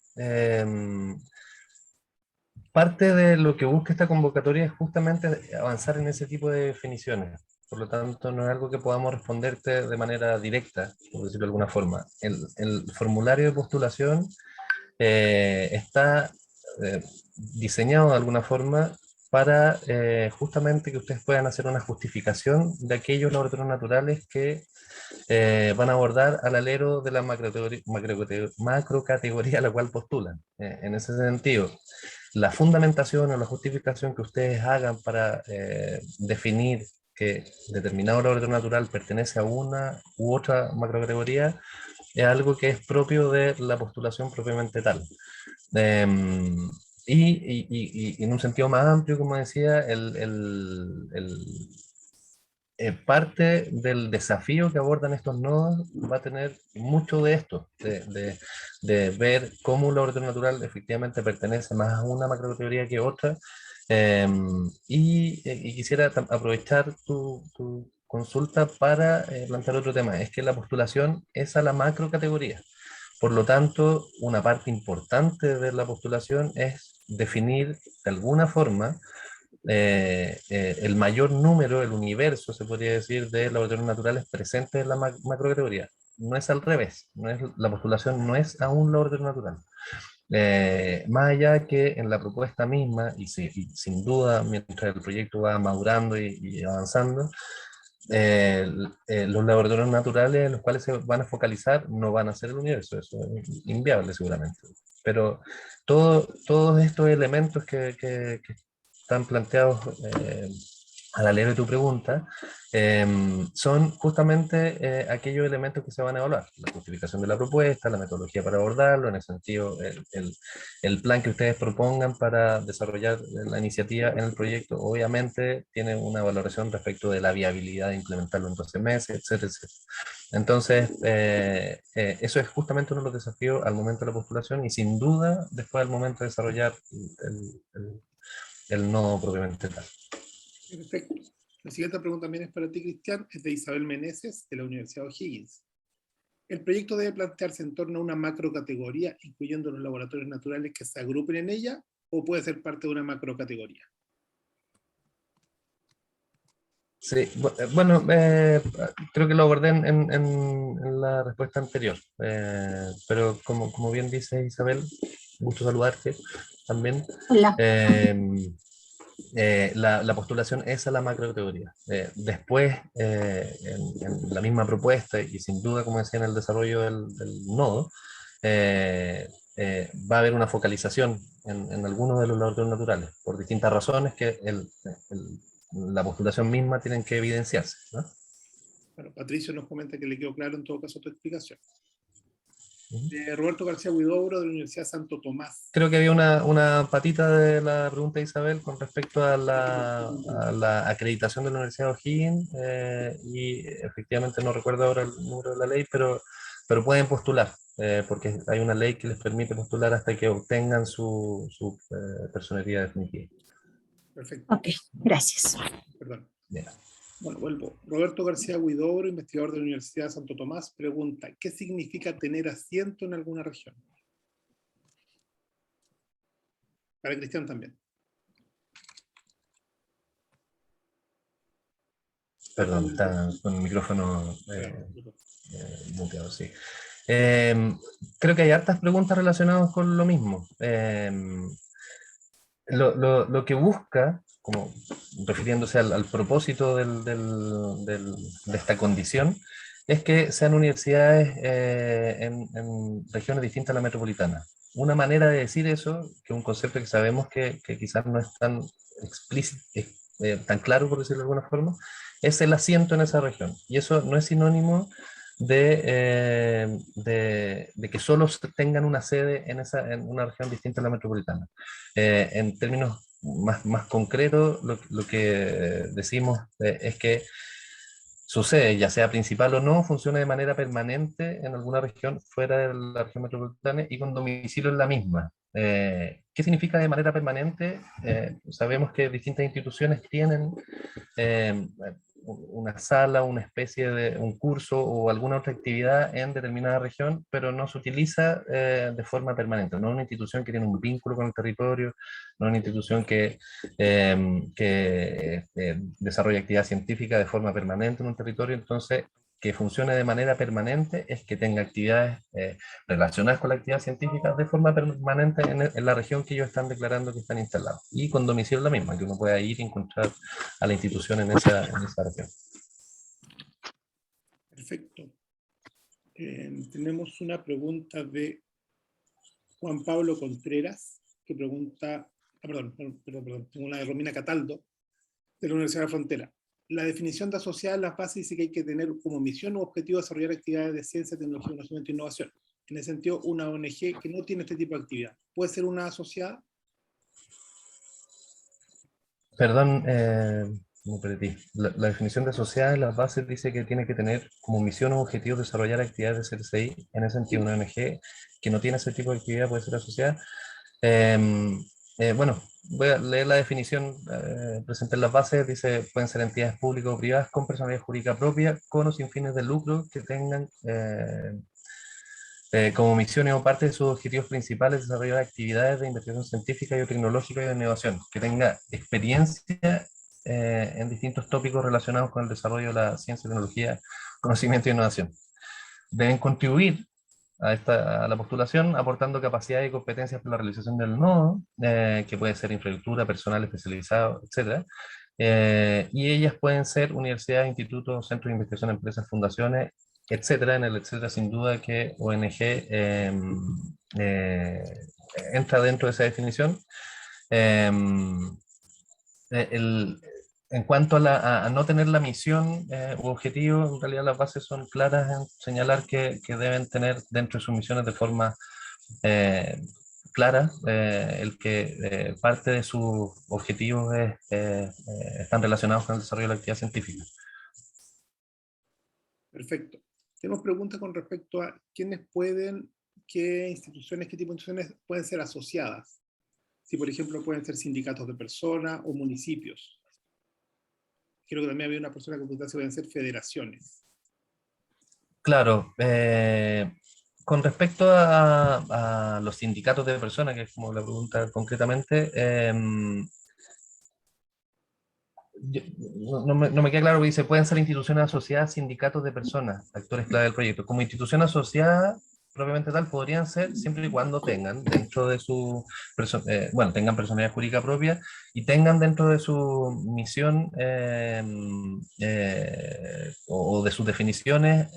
parte de lo que busca esta convocatoria es justamente avanzar en ese tipo de definiciones. Por lo tanto, no es algo que podamos responderte de manera directa, por decirlo de alguna forma. El formulario de postulación está diseñado de alguna forma para justamente que ustedes puedan hacer una justificación de aquellos laboratorios naturales que van a abordar al alero de la macrocategoría a la cual postulan. En ese sentido, la fundamentación o la justificación que ustedes hagan para definir que determinado laboratorio natural pertenece a una u otra macrocategoría es algo que es propio de la postulación propiamente tal. Y en un sentido más amplio, como decía, parte del desafío que abordan estos nodos va a tener mucho de esto, de ver cómo un laboratorio natural efectivamente pertenece más a una macrocategoría que otra. Y quisiera aprovechar tu consulta para plantear otro tema, es que la postulación es a la macrocategoría. Por lo tanto, una parte importante de la postulación es definir de alguna forma el mayor número, el universo, se podría decir, de laboratorios naturales presentes en la macrocategoría. No es al revés, la postulación no es a un laboratorio natural. Más allá que en la propuesta misma, y sin duda, mientras el proyecto va madurando y avanzando, los laboratorios naturales en los cuales se van a focalizar no van a ser el universo, eso es inviable seguramente. Pero todos estos elementos que están planteados al alero de tu pregunta, son justamente aquellos elementos que se van a evaluar. La justificación de la propuesta, la metodología para abordarlo, en el sentido, el plan que ustedes propongan para desarrollar la iniciativa en el proyecto, obviamente tiene una valoración respecto de la viabilidad de implementarlo en 12 meses, etcétera, etcétera. Entonces, eso es justamente uno de los desafíos al momento de la postulación y sin duda después al momento de desarrollar el nodo propiamente tal. Perfecto. La siguiente pregunta también es para ti, Cristian, es de Isabel Meneses, de la Universidad O'Higgins. ¿El proyecto debe plantearse en torno a una macrocategoría, incluyendo los laboratorios naturales que se agrupen en ella, o puede ser parte de una macrocategoría? Sí, bueno, creo que lo abordé en la respuesta anterior, pero como bien dice Isabel, gusto saludarte también. Hola. La postulación es a la macrocategoría. Después, en la misma propuesta, y sin duda, como decía, en el desarrollo del nodo, va a haber una focalización en algunos de los laboratorios naturales, por distintas razones que la postulación misma tienen que evidenciarse, ¿no? Bueno, Patricio nos comenta que le quedó claro en todo caso tu explicación. Roberto García Huidobro, de la Universidad Santo Tomás. Creo que había una patita de la pregunta de Isabel con respecto a la acreditación de la Universidad de O'Higgins, y efectivamente no recuerdo ahora el número de la ley, pero pueden postular, porque hay una ley que les permite postular hasta que obtengan su personería definitiva. Perfecto. Ok, gracias. Perdón. Bien. Bueno, vuelvo. Roberto García Huidobro, investigador de la Universidad de Santo Tomás, pregunta, ¿qué significa tener asiento en alguna región? Para Cristian también. Perdón, está con el micrófono muteado, sí. Creo que hay hartas preguntas relacionadas con lo mismo. Lo que busca, como refiriéndose al propósito de esta condición, es que sean universidades en regiones distintas a la metropolitana. Una manera de decir eso, que es un concepto que sabemos que quizás no es tan explícito, tan claro, por decirlo de alguna forma, es el asiento en esa región. Y eso no es sinónimo de que solo tengan una sede en una región distinta a la metropolitana. En términos más concretos, lo que decimos es que sucede, ya sea principal o no, funciona de manera permanente en alguna región fuera de la región metropolitana y con domicilio en la misma. ¿Qué significa de manera permanente? Sabemos que distintas instituciones tienen una sala, una especie de un curso o alguna otra actividad en determinada región, pero no se utiliza de forma permanente. No es una institución que tiene un vínculo con el territorio, no es una institución que desarrolla actividad científica de forma permanente en un territorio. Entonces, que funcione de manera permanente es que tenga actividades relacionadas con la actividad científica de forma permanente en la región que ellos están declarando que están instalados, y con domicilio la misma, que uno pueda ir y encontrar a la institución en esa región. Perfecto. Tenemos una pregunta de Juan Pablo Contreras, que pregunta, perdón, tengo una de Romina Cataldo, de la Universidad de la Frontera. La definición de asociada a las bases dice que hay que tener como misión o objetivo desarrollar actividades de ciencia, tecnología, conocimiento e innovación. En ese sentido, una ONG que no tiene este tipo de actividad, ¿puede ser una asociada? Perdón, me perdí. La definición de asociada en las bases dice que tiene que tener como misión o objetivo desarrollar actividades de CRCI. En ese sentido, una ONG que no tiene ese tipo de actividad puede ser asociada. Bueno, voy a leer la definición presente en las bases. Dice, pueden ser entidades públicas o privadas con personalidad jurídica propia, con o sin fines de lucro, que tengan como misiones o parte de sus objetivos principales desarrollar actividades de investigación científica y tecnológica y de innovación, que tenga experiencia en distintos tópicos relacionados con el desarrollo de la ciencia, tecnología, conocimiento e innovación. Deben contribuir a la postulación aportando capacidades y competencias para la realización del nodo, que puede ser infraestructura, personal especializado, etc. Y ellas pueden ser universidades, institutos, centros de investigación, empresas, fundaciones, etcétera. En el etcétera, sin duda que ONG entra dentro de esa definición. El, en cuanto a no tener la misión u objetivo, en realidad las bases son claras en señalar que deben tener dentro de sus misiones de forma clara el que parte de sus objetivos están relacionados con el desarrollo de la actividad científica. Perfecto. Tenemos preguntas con respecto a quiénes pueden, qué instituciones, qué tipo de instituciones pueden ser asociadas. Si, por ejemplo, pueden ser sindicatos de personas o municipios. Creo que también había una persona que preguntaba si pueden ser federaciones. Claro, con respecto a los sindicatos de personas, que es como la pregunta concretamente, no me queda claro que dice, pueden ser instituciones asociadas, sindicatos de personas, actores clave del proyecto. Como institución asociada, propiamente tal, podrían ser siempre y cuando tengan dentro de su, bueno, tengan personalidad jurídica propia y tengan dentro de su misión o de sus definiciones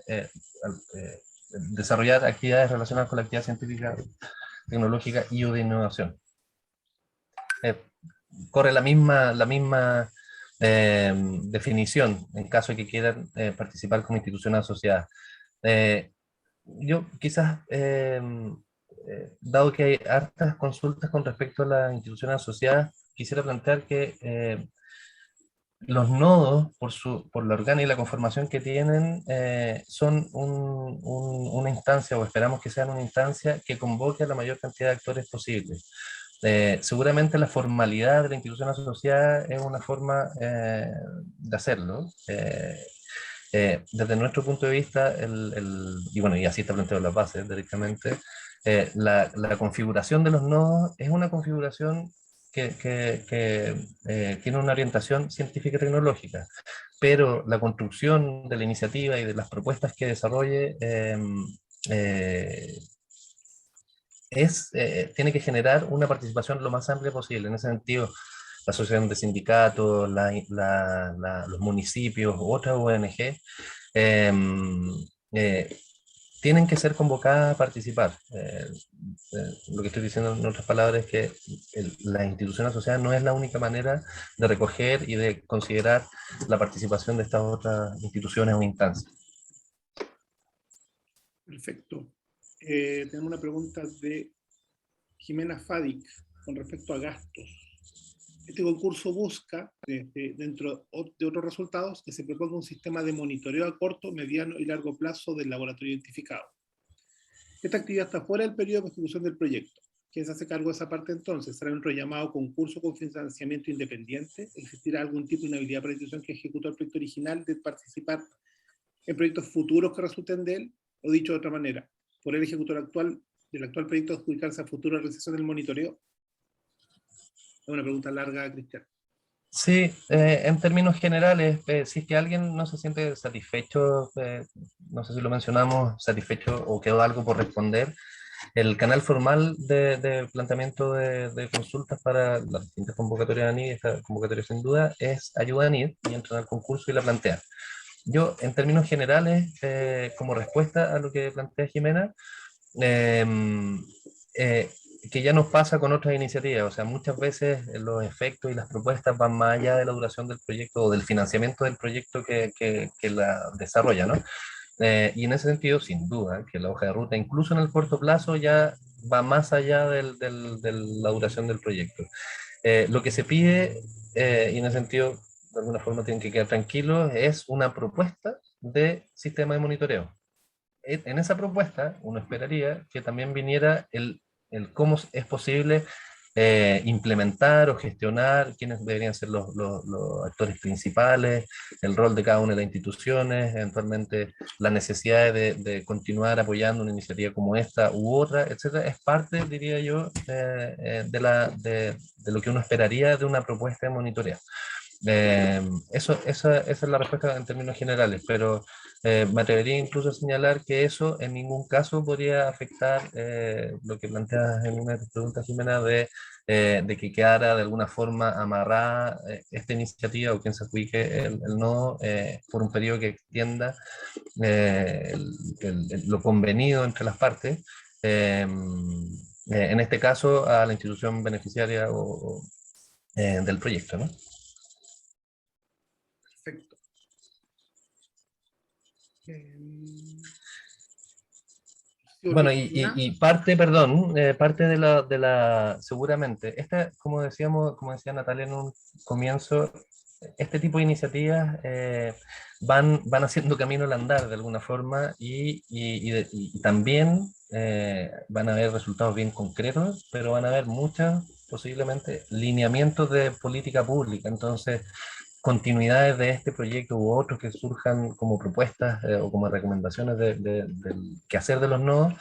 desarrollar actividades relacionadas con la actividad científica, tecnológica y o de innovación. Corre la misma definición en caso de que quieran participar como instituciones asociadas. Yo quizás, dado que hay hartas consultas con respecto a las instituciones asociadas, quisiera plantear que los nodos, por la orgánica y la conformación que tienen, son una instancia, o esperamos que sean una instancia, que convoque a la mayor cantidad de actores posibles. Seguramente la formalidad de la institución asociada es una forma de hacerlo. Desde nuestro punto de vista, y bueno, y así está planteado en las bases directamente, la configuración de los nodos es una configuración que tiene una orientación científica y tecnológica, pero la construcción de la iniciativa y de las propuestas que desarrolle tiene que generar una participación lo más amplia posible. En ese sentido, la asociación de sindicatos, los municipios u otras ONG tienen que ser convocadas a participar. Lo que estoy diciendo en otras palabras es que la institución asociada no es la única manera de recoger y de considerar la participación de estas otras instituciones o instancias. Perfecto. Tenemos una pregunta de Jimena Fadic con respecto a gastos. Este concurso busca, dentro de otros resultados, que se proponga un sistema de monitoreo a corto, mediano y largo plazo del laboratorio identificado. Esta actividad está fuera del periodo de ejecución del proyecto. ¿Quién se hace cargo de esa parte entonces? ¿Será un llamado concurso con financiamiento independiente? ¿Existirá algún tipo de inhabilidad para la institución que ejecutó el proyecto original de participar en proyectos futuros que resulten de él? O dicho de otra manera, ¿por el ejecutor actual del actual proyecto adjudicarse a futura realización del monitoreo? Es una pregunta larga, Cristian. Sí, en términos generales, si es que alguien no se siente satisfecho, no sé si lo mencionamos, satisfecho o quedó algo por responder, el canal formal de planteamiento de consultas para las distintas convocatorias de ANID, esta convocatoria sin duda, es ayuda a ANID y entran al concurso y la plantean. yo, en términos generales, como respuesta a lo que plantea Jimena, que ya nos pasa con otras iniciativas, o sea, muchas veces los efectos y las propuestas van más allá de la duración del proyecto o del financiamiento del proyecto que la desarrolla, ¿no? Y en ese sentido, sin duda, que la hoja de ruta, incluso en el corto plazo, ya va más allá de la duración del proyecto. Lo que se pide, y en ese sentido, de alguna forma tienen que quedar tranquilos, es una propuesta de sistema de monitoreo. En esa propuesta, uno esperaría que también viniera el cómo es posible implementar o gestionar quiénes deberían ser los actores principales, el rol de cada una de las instituciones, eventualmente la necesidad de continuar apoyando una iniciativa como esta u otra, etcétera, es parte, diría yo, de lo que uno esperaría de una propuesta de monitoreo. Esa es la respuesta en términos generales, pero me atrevería incluso a señalar que eso en ningún caso podría afectar lo que planteas en una de tus preguntas, Jimena, de que quedara de alguna forma amarrada esta iniciativa o quien se adjudique el nodo por un periodo que extienda lo convenido entre las partes. En este caso, a la institución beneficiaria del proyecto, ¿no? Perfecto. Bueno, y parte, perdón, parte seguramente, como decíamos, como decía Natalia en un comienzo, este tipo de iniciativas van haciendo camino al andar de alguna forma y también van a haber resultados bien concretos, pero van a haber muchos, posiblemente, lineamientos de política pública. Entonces, continuidades de este proyecto u otros que surjan como propuestas o como recomendaciones del quehacer de los nodos,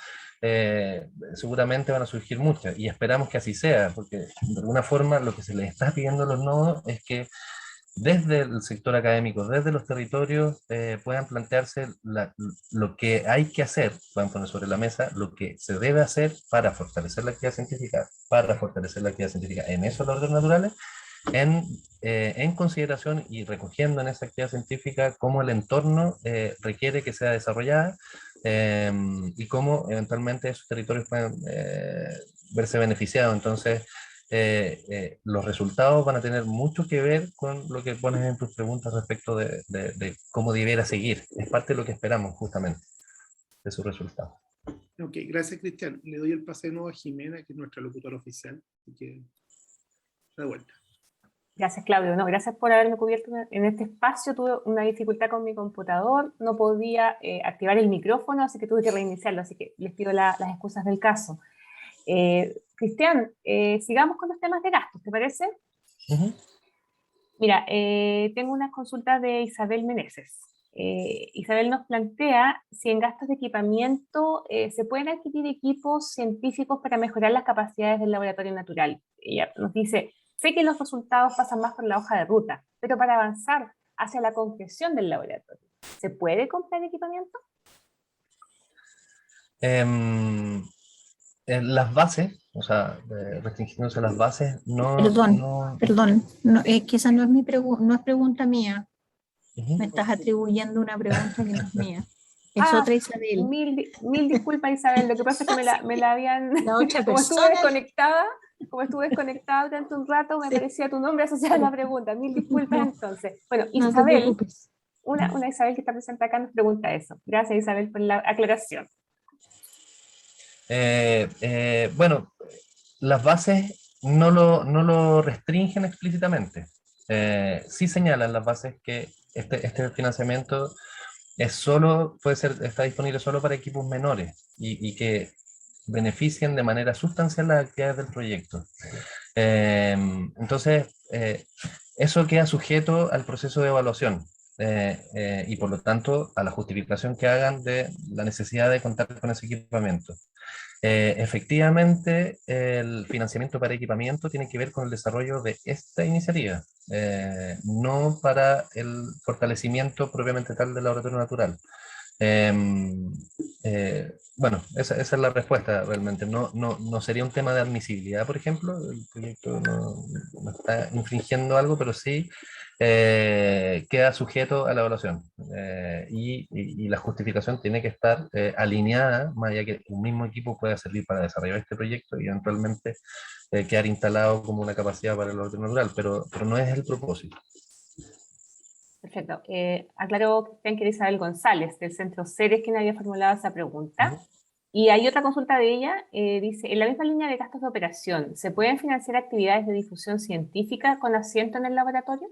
seguramente van a surgir muchas y esperamos que así sea, porque de alguna forma lo que se les está pidiendo a los nodos es que desde el sector académico, desde los territorios, puedan plantearse lo que hay que hacer, puedan poner sobre la mesa lo que se debe hacer para fortalecer la actividad científica, en esos órdenes naturales, en consideración y recogiendo en esa actividad científica cómo el entorno requiere que sea desarrollada y cómo eventualmente esos territorios pueden verse beneficiados. Entonces, los resultados van a tener mucho que ver con lo que pones en tus preguntas respecto de cómo debiera seguir. Es parte de lo que esperamos justamente de sus resultados. Ok, gracias, Cristian. Le doy el pase de nuevo a Jimena, que es nuestra locutora oficial. Así que, de vuelta. Gracias, Claudio. No, gracias por haberme cubierto en este espacio. Tuve una dificultad con mi computador, no podía activar el micrófono, así que tuve que reiniciarlo, así que les pido las excusas del caso. Cristian, sigamos con los temas de gastos, ¿te parece? Mira, tengo unas consultas de Isabel Meneses. Isabel nos plantea si en gastos de equipamiento se pueden adquirir equipos científicos para mejorar las capacidades del laboratorio natural. Ella nos dice, sé que los resultados pasan más por la hoja de ruta, pero para avanzar hacia la concreción del laboratorio, ¿se puede comprar equipamiento? En las bases, o sea, restringiéndose a las bases, no... Perdón, no, que esa no es no es pregunta mía. Me estás atribuyendo una pregunta que no es mía. Es otra Isabel. Mil disculpas, Isabel, lo que pasa es que me la habían... La otra como persona. estuve desconectada durante un rato, me aparecía tu nombre asociado a la pregunta. Mil disculpas entonces. Bueno, Isabel, una Isabel que está presente acá nos pregunta eso. Gracias, Isabel, por la aclaración. Bueno, las bases no lo restringen explícitamente. Sí señalan las bases que este financiamiento está disponible solo para equipos menores y que beneficien de manera sustancial las actividades del proyecto. Entonces, eso queda sujeto al proceso de evaluación y por lo tanto a la justificación que hagan de la necesidad de contar con ese equipamiento. Efectivamente, el financiamiento para equipamiento tiene que ver con el desarrollo de esta iniciativa, no para el fortalecimiento propiamente tal del laboratorio natural. Bueno, esa es la respuesta realmente. No sería un tema de admisibilidad, por ejemplo. El proyecto no está infringiendo algo, pero sí queda sujeto a la evaluación. Y la justificación tiene que estar alineada, más allá que un mismo equipo pueda servir para desarrollar este proyecto y eventualmente quedar instalado como una capacidad para el orden natural, pero no es el propósito. Perfecto. Aclaró Cristian que era Isabel González, del Centro CERES, quien había formulado esa pregunta. Y hay otra consulta de ella, dice, en la misma línea de gastos de operación, ¿se pueden financiar actividades de difusión científica con asiento en el laboratorio?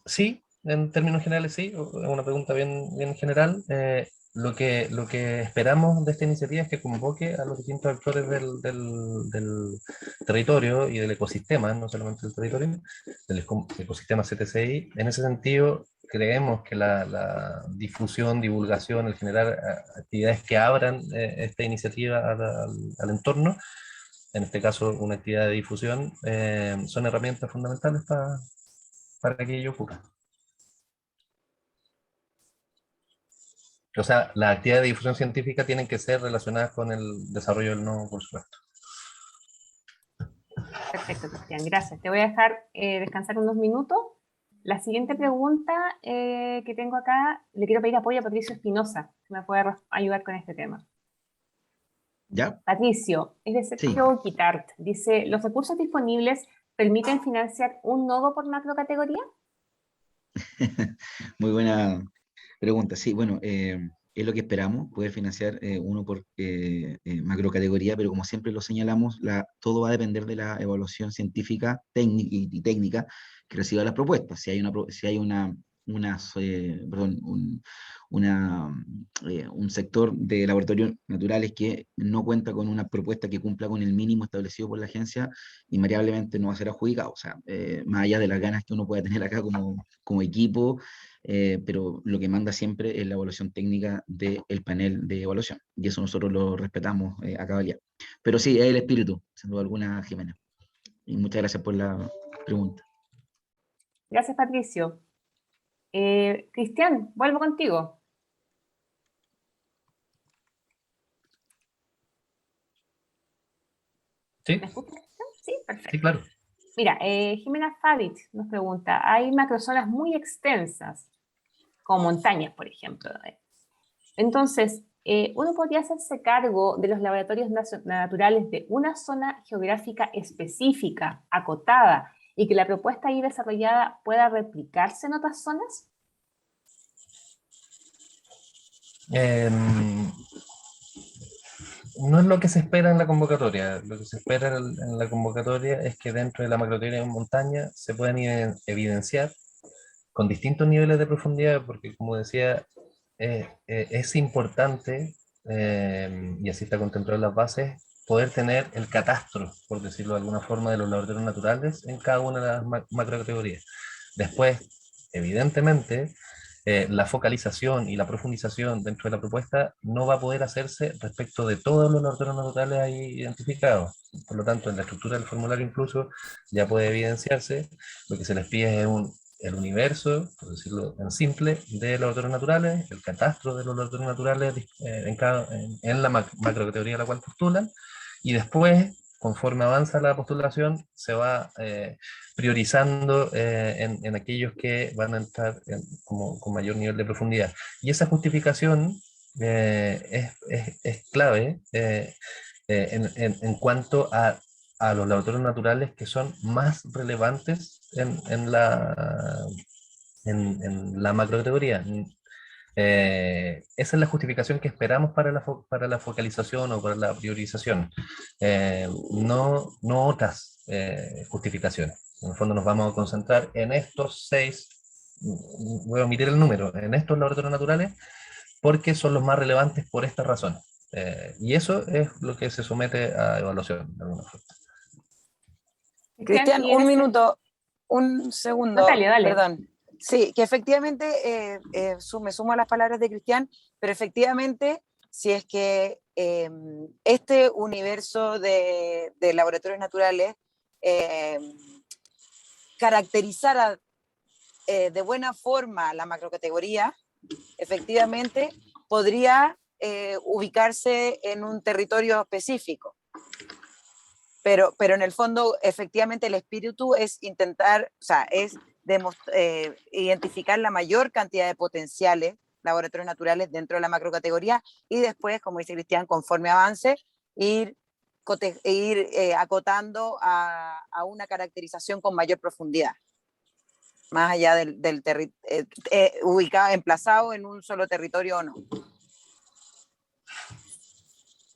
Sí, en términos generales sí, es una pregunta bien general. Lo que esperamos de esta iniciativa es que convoque a los distintos actores del territorio y del ecosistema, no solamente del territorio, del ecosistema CTCI. En ese sentido, creemos que la difusión, divulgación, el generar actividades que abran esta iniciativa al entorno, en este caso una actividad de difusión, son herramientas fundamentales para que ello ocurra. O sea, las actividades de difusión científica tienen que ser relacionadas con el desarrollo del nodo, por supuesto. Perfecto, Cristian, gracias. Te voy a dejar descansar unos minutos. La siguiente pregunta que tengo acá, le quiero pedir apoyo a Patricio Espinosa, que me puede ayudar con este tema. ¿Ya? Patricio, es de Sergio Quitart. Dice, ¿los recursos disponibles permiten financiar un nodo por macrocategoría? Muy buena pregunta. Sí, bueno, es lo que esperamos, poder financiar uno por macrocategoría, pero como siempre lo señalamos, todo va a depender de la evaluación científica y técnica que reciba las propuestas. Si hay un sector de laboratorios naturales que no cuenta con una propuesta que cumpla con el mínimo establecido por la agencia, invariablemente no va a ser adjudicado. O sea, más allá de las ganas que uno pueda tener acá como equipo, pero lo que manda siempre es la evaluación técnica del panel de evaluación, y eso nosotros lo respetamos a cabalidad. Pero sí, es el espíritu, sin duda alguna, Jimena. Y muchas gracias por la pregunta. Gracias, Patricio. Cristian, vuelvo contigo. ¿Sí? ¿Me escuchas, Cristian? Sí, perfecto. Sí, claro. Mira, Jimena Fadich nos pregunta, hay macrozonas muy extensas, como montañas, por ejemplo. Entonces, uno podría hacerse cargo de los laboratorios naturales de una zona geográfica específica, acotada, y que la propuesta ahí desarrollada pueda replicarse en otras zonas. No es lo que se espera en la convocatoria. Lo que se espera en la convocatoria es que dentro de la macroteoría de montaña se puedan evidenciar con distintos niveles de profundidad, porque como decía, es importante, y así está contemplado en las bases, poder tener el catastro, por decirlo de alguna forma, de los laboratorios naturales en cada una de las macrocategorías. Después, evidentemente, la focalización y la profundización dentro de la propuesta no va a poder hacerse respecto de todos los laboratorios naturales ahí identificados. Por lo tanto, en la estructura del formulario incluso ya puede evidenciarse. Lo que se les pide es el universo, por decirlo en simple, de laboratorios naturales, el catastro de los laboratorios naturales en la macrocategoría a la cual postulan, y después, conforme avanza la postulación, se va priorizando en aquellos que van a entrar con mayor nivel de profundidad. Y esa justificación es clave en cuanto a los laboratorios naturales que son más relevantes en la macrocategoría. Esa es la justificación que esperamos para la focalización o para la priorización, no otras justificaciones. En el fondo nos vamos a concentrar en estos 6, voy a omitir el número, en estos laboratorios naturales, porque son los más relevantes por estas razones. Y eso es lo que se somete a evaluación de alguna forma. Cristian, un minuto, un segundo, Natalia, dale. perdón. Sí, que efectivamente me sumo a las palabras de Cristian, pero efectivamente, si es que este universo de laboratorios naturales caracterizara de buena forma la macrocategoría, efectivamente podría ubicarse en un territorio específico. pero en el fondo, efectivamente, el espíritu es intentar, o sea, es identificar la mayor cantidad de potenciales laboratorios naturales dentro de la macrocategoría y después, como dice Cristian, conforme avance, ir acotando a una caracterización con mayor profundidad, más allá del ubicado, emplazado en un solo territorio o no.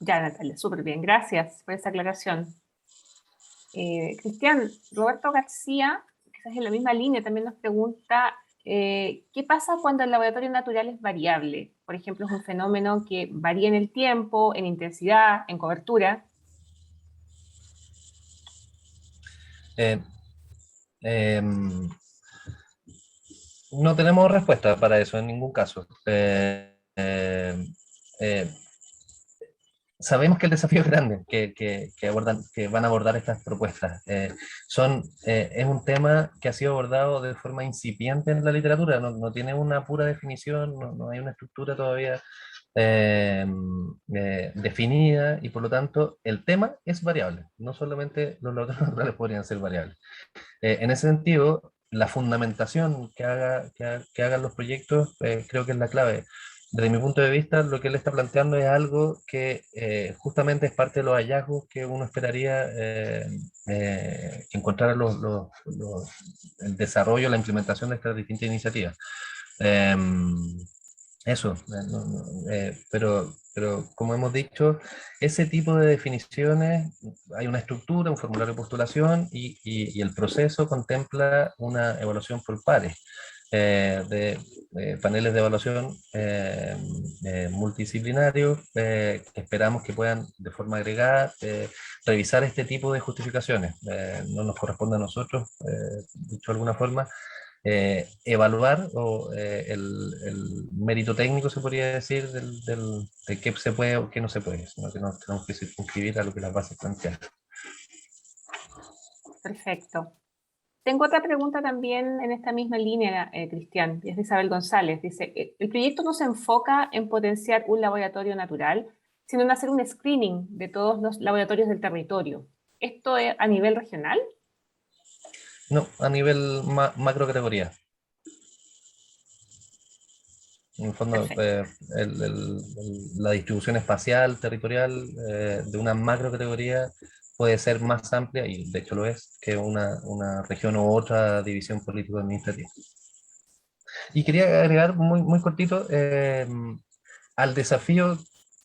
Ya, Natalia, súper bien, gracias por esa aclaración. Cristian, Roberto García, quizás en la misma línea, también nos pregunta ¿qué pasa cuando el laboratorio natural es variable? Por ejemplo, es un fenómeno que varía en el tiempo, en intensidad, en cobertura. No tenemos respuesta para eso en ningún caso. Sabemos que el desafío es grande que van a abordar estas propuestas. Es un tema que ha sido abordado de forma incipiente en la literatura, no tiene una pura definición, no hay una estructura todavía definida, y por lo tanto el tema es variable. No solamente los laboratorios naturales podrían ser variables. En ese sentido, la fundamentación que hagan los proyectos creo que es la clave. Desde mi punto de vista, lo que él está planteando es algo que justamente es parte de los hallazgos que uno esperaría que encontraran el desarrollo, la implementación de estas distintas iniciativas. Eso, pero como hemos dicho, ese tipo de definiciones, hay una estructura, un formulario de postulación y el proceso contempla una evaluación por pares de paneles de evaluación multidisciplinarios que esperamos que puedan de forma agregada revisar este tipo de justificaciones. No nos corresponde a nosotros, dicho de alguna forma, evaluar el mérito técnico, se podría decir, de qué se puede o qué no se puede, sino que nos tenemos que circunscribir a lo que las bases plantean. Perfecto. Tengo otra pregunta también en esta misma línea, Cristian, es de Isabel González. Dice, el proyecto no se enfoca en potenciar un laboratorio natural, sino en hacer un screening de todos los laboratorios del territorio. ¿Esto es a nivel regional? No, a nivel macro categoría. En el fondo, la distribución espacial, territorial de una macro categoría puede ser más amplia, y de hecho lo es, que una región u otra división político-administrativa. Y quería agregar muy cortito al desafío.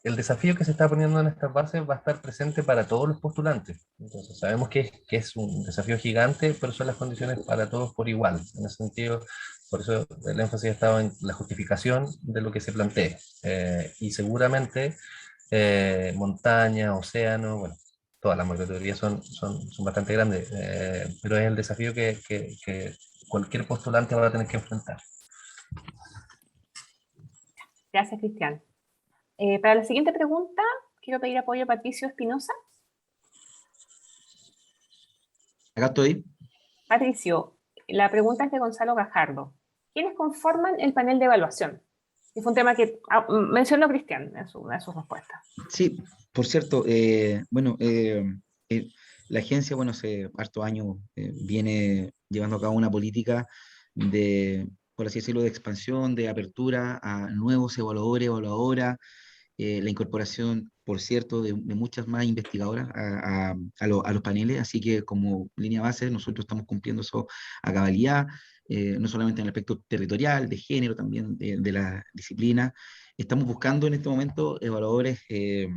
El desafío que se está poniendo en estas bases va a estar presente para todos los postulantes. Entonces, sabemos que es un desafío gigante, pero son las condiciones para todos por igual. En ese sentido, por eso el énfasis ha estado en la justificación de lo que se plantee. Y seguramente montaña, océano, bueno, todas las macroteorías son bastante grandes, pero es el desafío que cualquier postulante va a tener que enfrentar. Gracias, Cristian. Para la siguiente pregunta, quiero pedir apoyo a Patricio Espinosa. Acá estoy. Patricio, la pregunta es de Gonzalo Gajardo. ¿Quiénes conforman el panel de evaluación? Y fue un tema que mencionó Cristian en una de sus respuestas. Sí, por cierto, la agencia, bueno, hace hartos años viene llevando a cabo una política de, por así decirlo, de expansión, de apertura a nuevos evaluadores, evaluadoras, la incorporación, por cierto, de muchas más investigadoras a los paneles, así que como línea base nosotros estamos cumpliendo eso a cabalidad, no solamente en el aspecto territorial, de género, también de la disciplina. Estamos buscando en este momento evaluadores de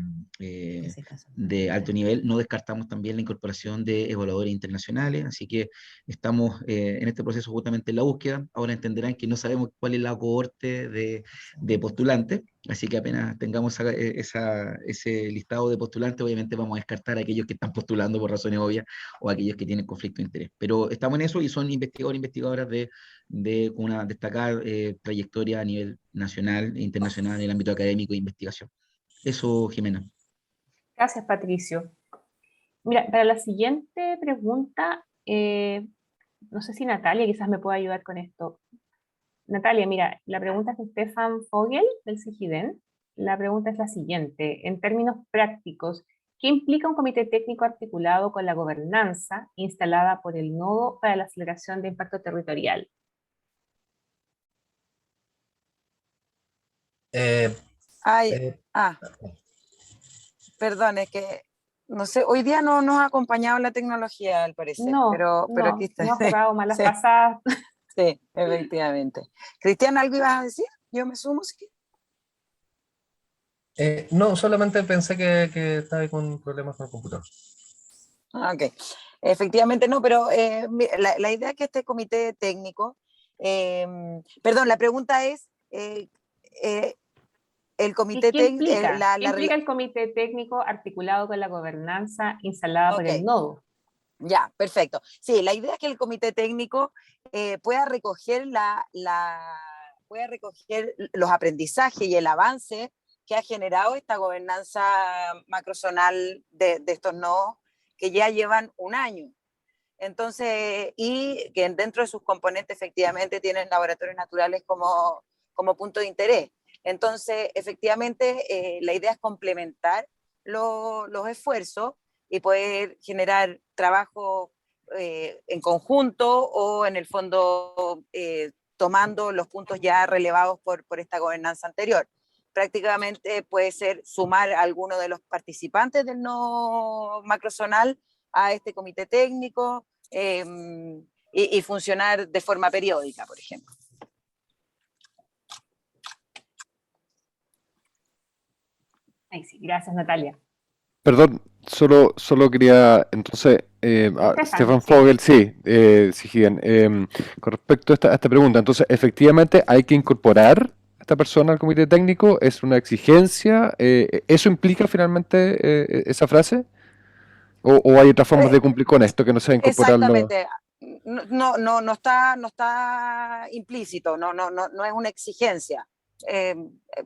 alto nivel. No descartamos también la incorporación de evaluadores internacionales, así que estamos en este proceso justamente en la búsqueda. Ahora entenderán que no sabemos cuál es la cohorte de postulantes, así que apenas tengamos ese listado de postulantes, obviamente vamos a descartar a aquellos que están postulando por razones obvias o a aquellos que tienen conflicto de interés. Pero estamos en eso y son investigadores e investigadoras de una destacada trayectoria a nivel nacional e internacional en el ámbito académico e investigación. Eso, Jimena. Gracias, Patricio. Mira, para la siguiente pregunta, no sé si Natalia quizás me pueda ayudar con esto. Natalia, mira, la pregunta es de Stefan Fogel, del CIGIDEN. La pregunta es la siguiente. En términos prácticos, ¿Qué implica un comité técnico articulado con la gobernanza instalada por el Nodo para la aceleración de impacto territorial? Ay, Eh, perdón, es que no sé, hoy día no nos ha acompañado la tecnología al parecer, No, pero aquí está. no ha jugado malas Sí, pasadas. sí, efectivamente. Cristian, ¿algo ibas a decir? Yo me sumo, sí. no, solamente pensé que estaba ahí con problemas con el computador. Ok, efectivamente no, pero la idea es que este comité técnico, perdón, la pregunta es, el comité ¿Qué técnico, implica? ¿Qué implica el comité técnico articulado con la gobernanza instalada por ok, el Nodo? ya, perfecto. Sí, la idea es que el comité técnico pueda recoger pueda recoger los aprendizajes y el avance que ha generado esta gobernanza macrozonal de estos nodos que ya llevan un año. Entonces, y que dentro de sus componentes efectivamente tienen laboratorios naturales como punto de interés. Entonces, efectivamente, la idea es complementar los esfuerzos y poder generar trabajo en conjunto o en el fondo tomando los puntos ya relevados por esta gobernanza anterior. Prácticamente puede ser sumar a alguno de los participantes del no macrozonal a este comité técnico y funcionar de forma periódica, por ejemplo. Ay, sí, gracias, Natalia. Perdón, solo quería, entonces, Estefan, Stefan sí. Fogel, sí, Sigigen, con respecto a esta pregunta, entonces, efectivamente hay que incorporar a esta persona al comité técnico, ¿es una exigencia? ¿Eso implica finalmente esa frase? ¿O hay otras formas de cumplir con esto que no sea incorporarlo? Exactamente. No está implícito, no es una exigencia.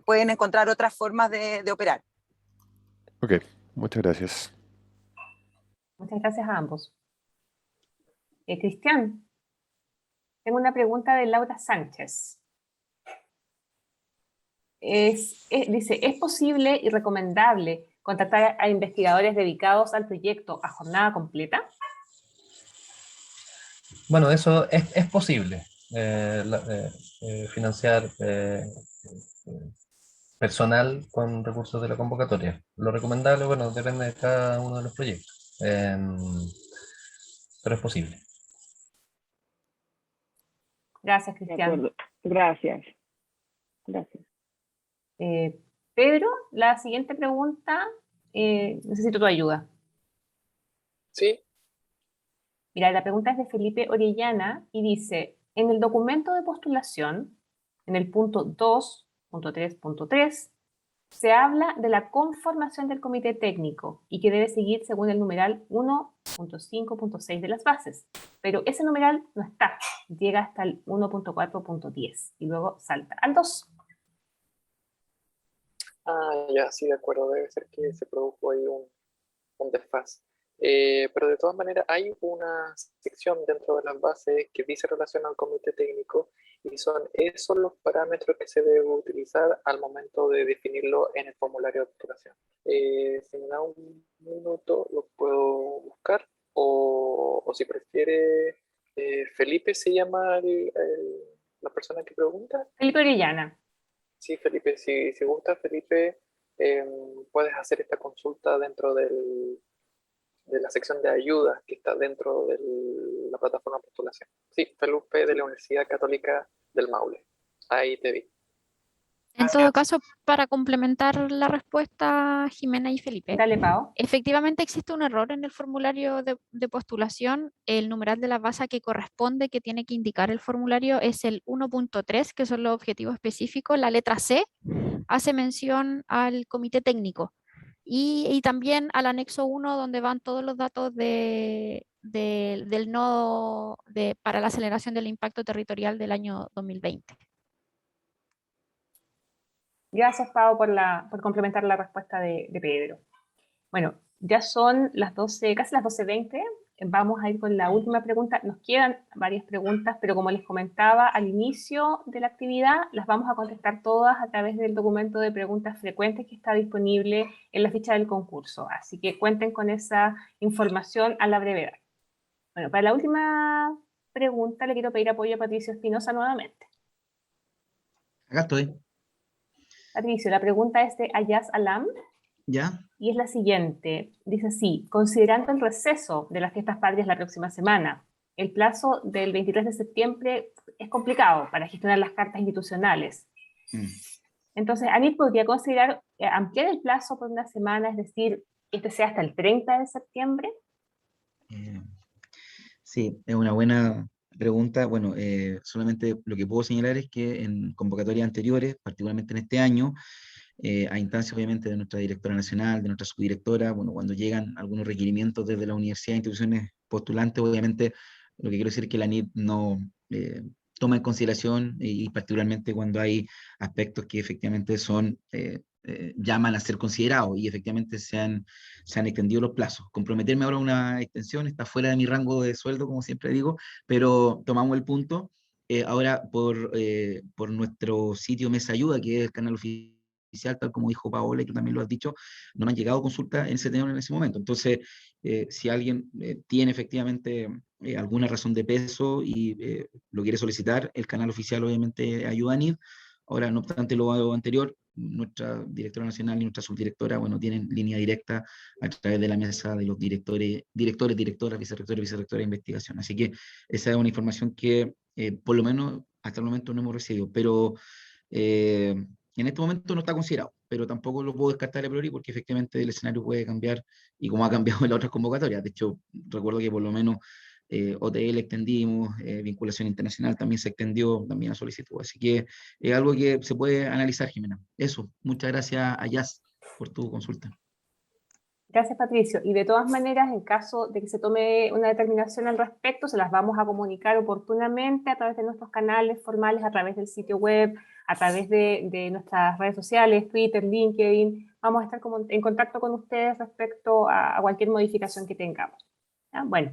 Pueden encontrar otras formas de operar. Ok, muchas gracias. Muchas gracias a ambos. Cristian, tengo una pregunta de Laura Sánchez. Dice, ¿es posible y recomendable contratar a investigadores dedicados al proyecto a jornada completa? Bueno, eso es posible, financiar personal con recursos de la convocatoria. Lo recomendable, bueno, depende de cada uno de los proyectos, pero es posible. Gracias, De Cristian. acuerdo. Gracias. Gracias. Pedro, la siguiente pregunta, necesito tu ayuda. Sí, Mira, la pregunta es de Felipe Orellana y dice, en el documento de postulación, en el punto 2.3.3, se habla de la conformación del comité técnico y que debe seguir según el numeral 1.5.6 de las bases, pero ese numeral no está, llega hasta el 1.4.10 y luego salta al 2. ya, sí, de acuerdo, debe ser que se produjo ahí un desfase. Pero de todas maneras hay una sección dentro de las bases que dice relación al comité técnico y son esos los parámetros que se deben utilizar al momento de definirlo en el formulario de postulación. Si me da un minuto lo puedo buscar o si prefiere, Felipe se llama la persona que pregunta. Felipe Orellana. Sí, Felipe, si gusta, Felipe, puedes hacer esta consulta dentro de la sección de ayudas que está dentro de la plataforma de postulación. Sí, Felipe de la Universidad Católica del Maule. Ahí te vi. En todo caso, para complementar la respuesta, Jimena y Felipe, Dale, Pao. efectivamente existe un error en el formulario de postulación. El numeral de la base que corresponde, que tiene que indicar el formulario, es el 1.3, que son los objetivos específicos. La letra C hace mención al comité técnico y también al anexo 1, donde van todos los datos del nodo para la aceleración del impacto territorial del año 2020. Gracias, Pau, por complementar la respuesta de Pedro. Bueno, ya son las 12, casi las 12:20. vamos a ir con la última pregunta. Nos quedan varias preguntas, pero como les comentaba al inicio de la actividad, las vamos a contestar todas a través del documento de preguntas frecuentes que está disponible en la ficha del concurso. Así que cuenten con esa información a la brevedad. Bueno, para la última pregunta le quiero pedir apoyo a Patricio Espinosa nuevamente. Acá estoy. Patricio, la pregunta es de Ayaz Alam. ¿Ya? Y es la siguiente, dice así: considerando el receso de las fiestas patrias la próxima semana, el plazo del 23 de septiembre es complicado para gestionar las cartas institucionales. Entonces, ANIT podría considerar ampliar el plazo por una semana, es decir, este sea hasta el 30 de septiembre. Sí, es una buena pregunta. Bueno, solamente lo que puedo señalar es que en convocatorias anteriores, particularmente en este año, a instancia obviamente de nuestra directora nacional, de nuestra subdirectora, bueno, cuando llegan algunos requerimientos desde la universidad e instituciones postulantes, obviamente lo que quiero decir es que la NIT no toma en consideración, y particularmente cuando hay aspectos que efectivamente son, llaman a ser considerados, y efectivamente se han extendido los plazos. Comprometerme ahora a una extensión está fuera de mi rango de sueldo, como siempre digo, pero tomamos el punto. Ahora por nuestro sitio Mesa Ayuda, que es el canal oficial, tal como dijo Paola, y tú también lo has dicho, no me han llegado consultas en ese tema en ese momento. Entonces, si alguien tiene efectivamente alguna razón de peso y lo quiere solicitar, el canal oficial obviamente ayuda a NID. Ahora, no obstante lo anterior, nuestra directora nacional y nuestra subdirectora, bueno, tienen línea directa a través de la mesa de los directores, directoras, vicerrectores de investigación. Así que esa es una información que por lo menos hasta el momento no hemos recibido, pero en este momento no está considerado, pero tampoco lo puedo descartar a priori porque efectivamente el escenario puede cambiar, y como ha cambiado en las otras convocatorias. De hecho, recuerdo que por lo menos OTL extendimos, vinculación internacional también se extendió, también a solicitud. Así que es algo que se puede analizar, Jimena. Eso, muchas gracias a Jazz por tu consulta. Gracias, Patricio. Y de todas maneras, en caso de que se tome una determinación al respecto, se las vamos a comunicar oportunamente a través de nuestros canales formales, a través del sitio web, a través de nuestras redes sociales, Twitter, LinkedIn. Vamos a estar en contacto con ustedes respecto a cualquier modificación que tengamos. ¿Ya? Bueno,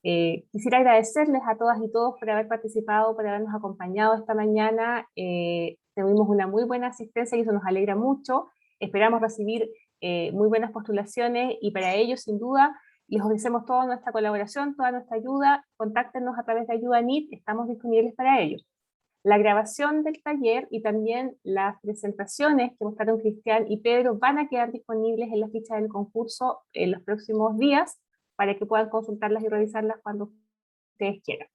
quisiera agradecerles a todas y todos por haber participado, por habernos acompañado esta mañana. Tuvimos una muy buena asistencia y eso nos alegra mucho. Esperamos recibir muy buenas postulaciones, y para ello, sin duda, les ofrecemos toda nuestra colaboración, toda nuestra ayuda. Contáctenos a través de Ayuda NIT, estamos disponibles para ello. La grabación del taller y también las presentaciones que mostraron Cristian y Pedro van a quedar disponibles en la ficha del concurso en los próximos días, para que puedan consultarlas y revisarlas cuando ustedes quieran.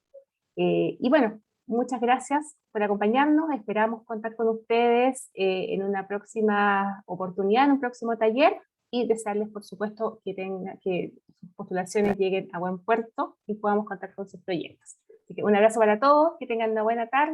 Y bueno, muchas gracias por acompañarnos. Esperamos contar con ustedes en una próxima oportunidad, en un próximo taller, y desearles, por supuesto, que sus postulaciones lleguen a buen puerto y podamos contar con sus proyectos. Así que un abrazo para todos, que tengan una buena tarde.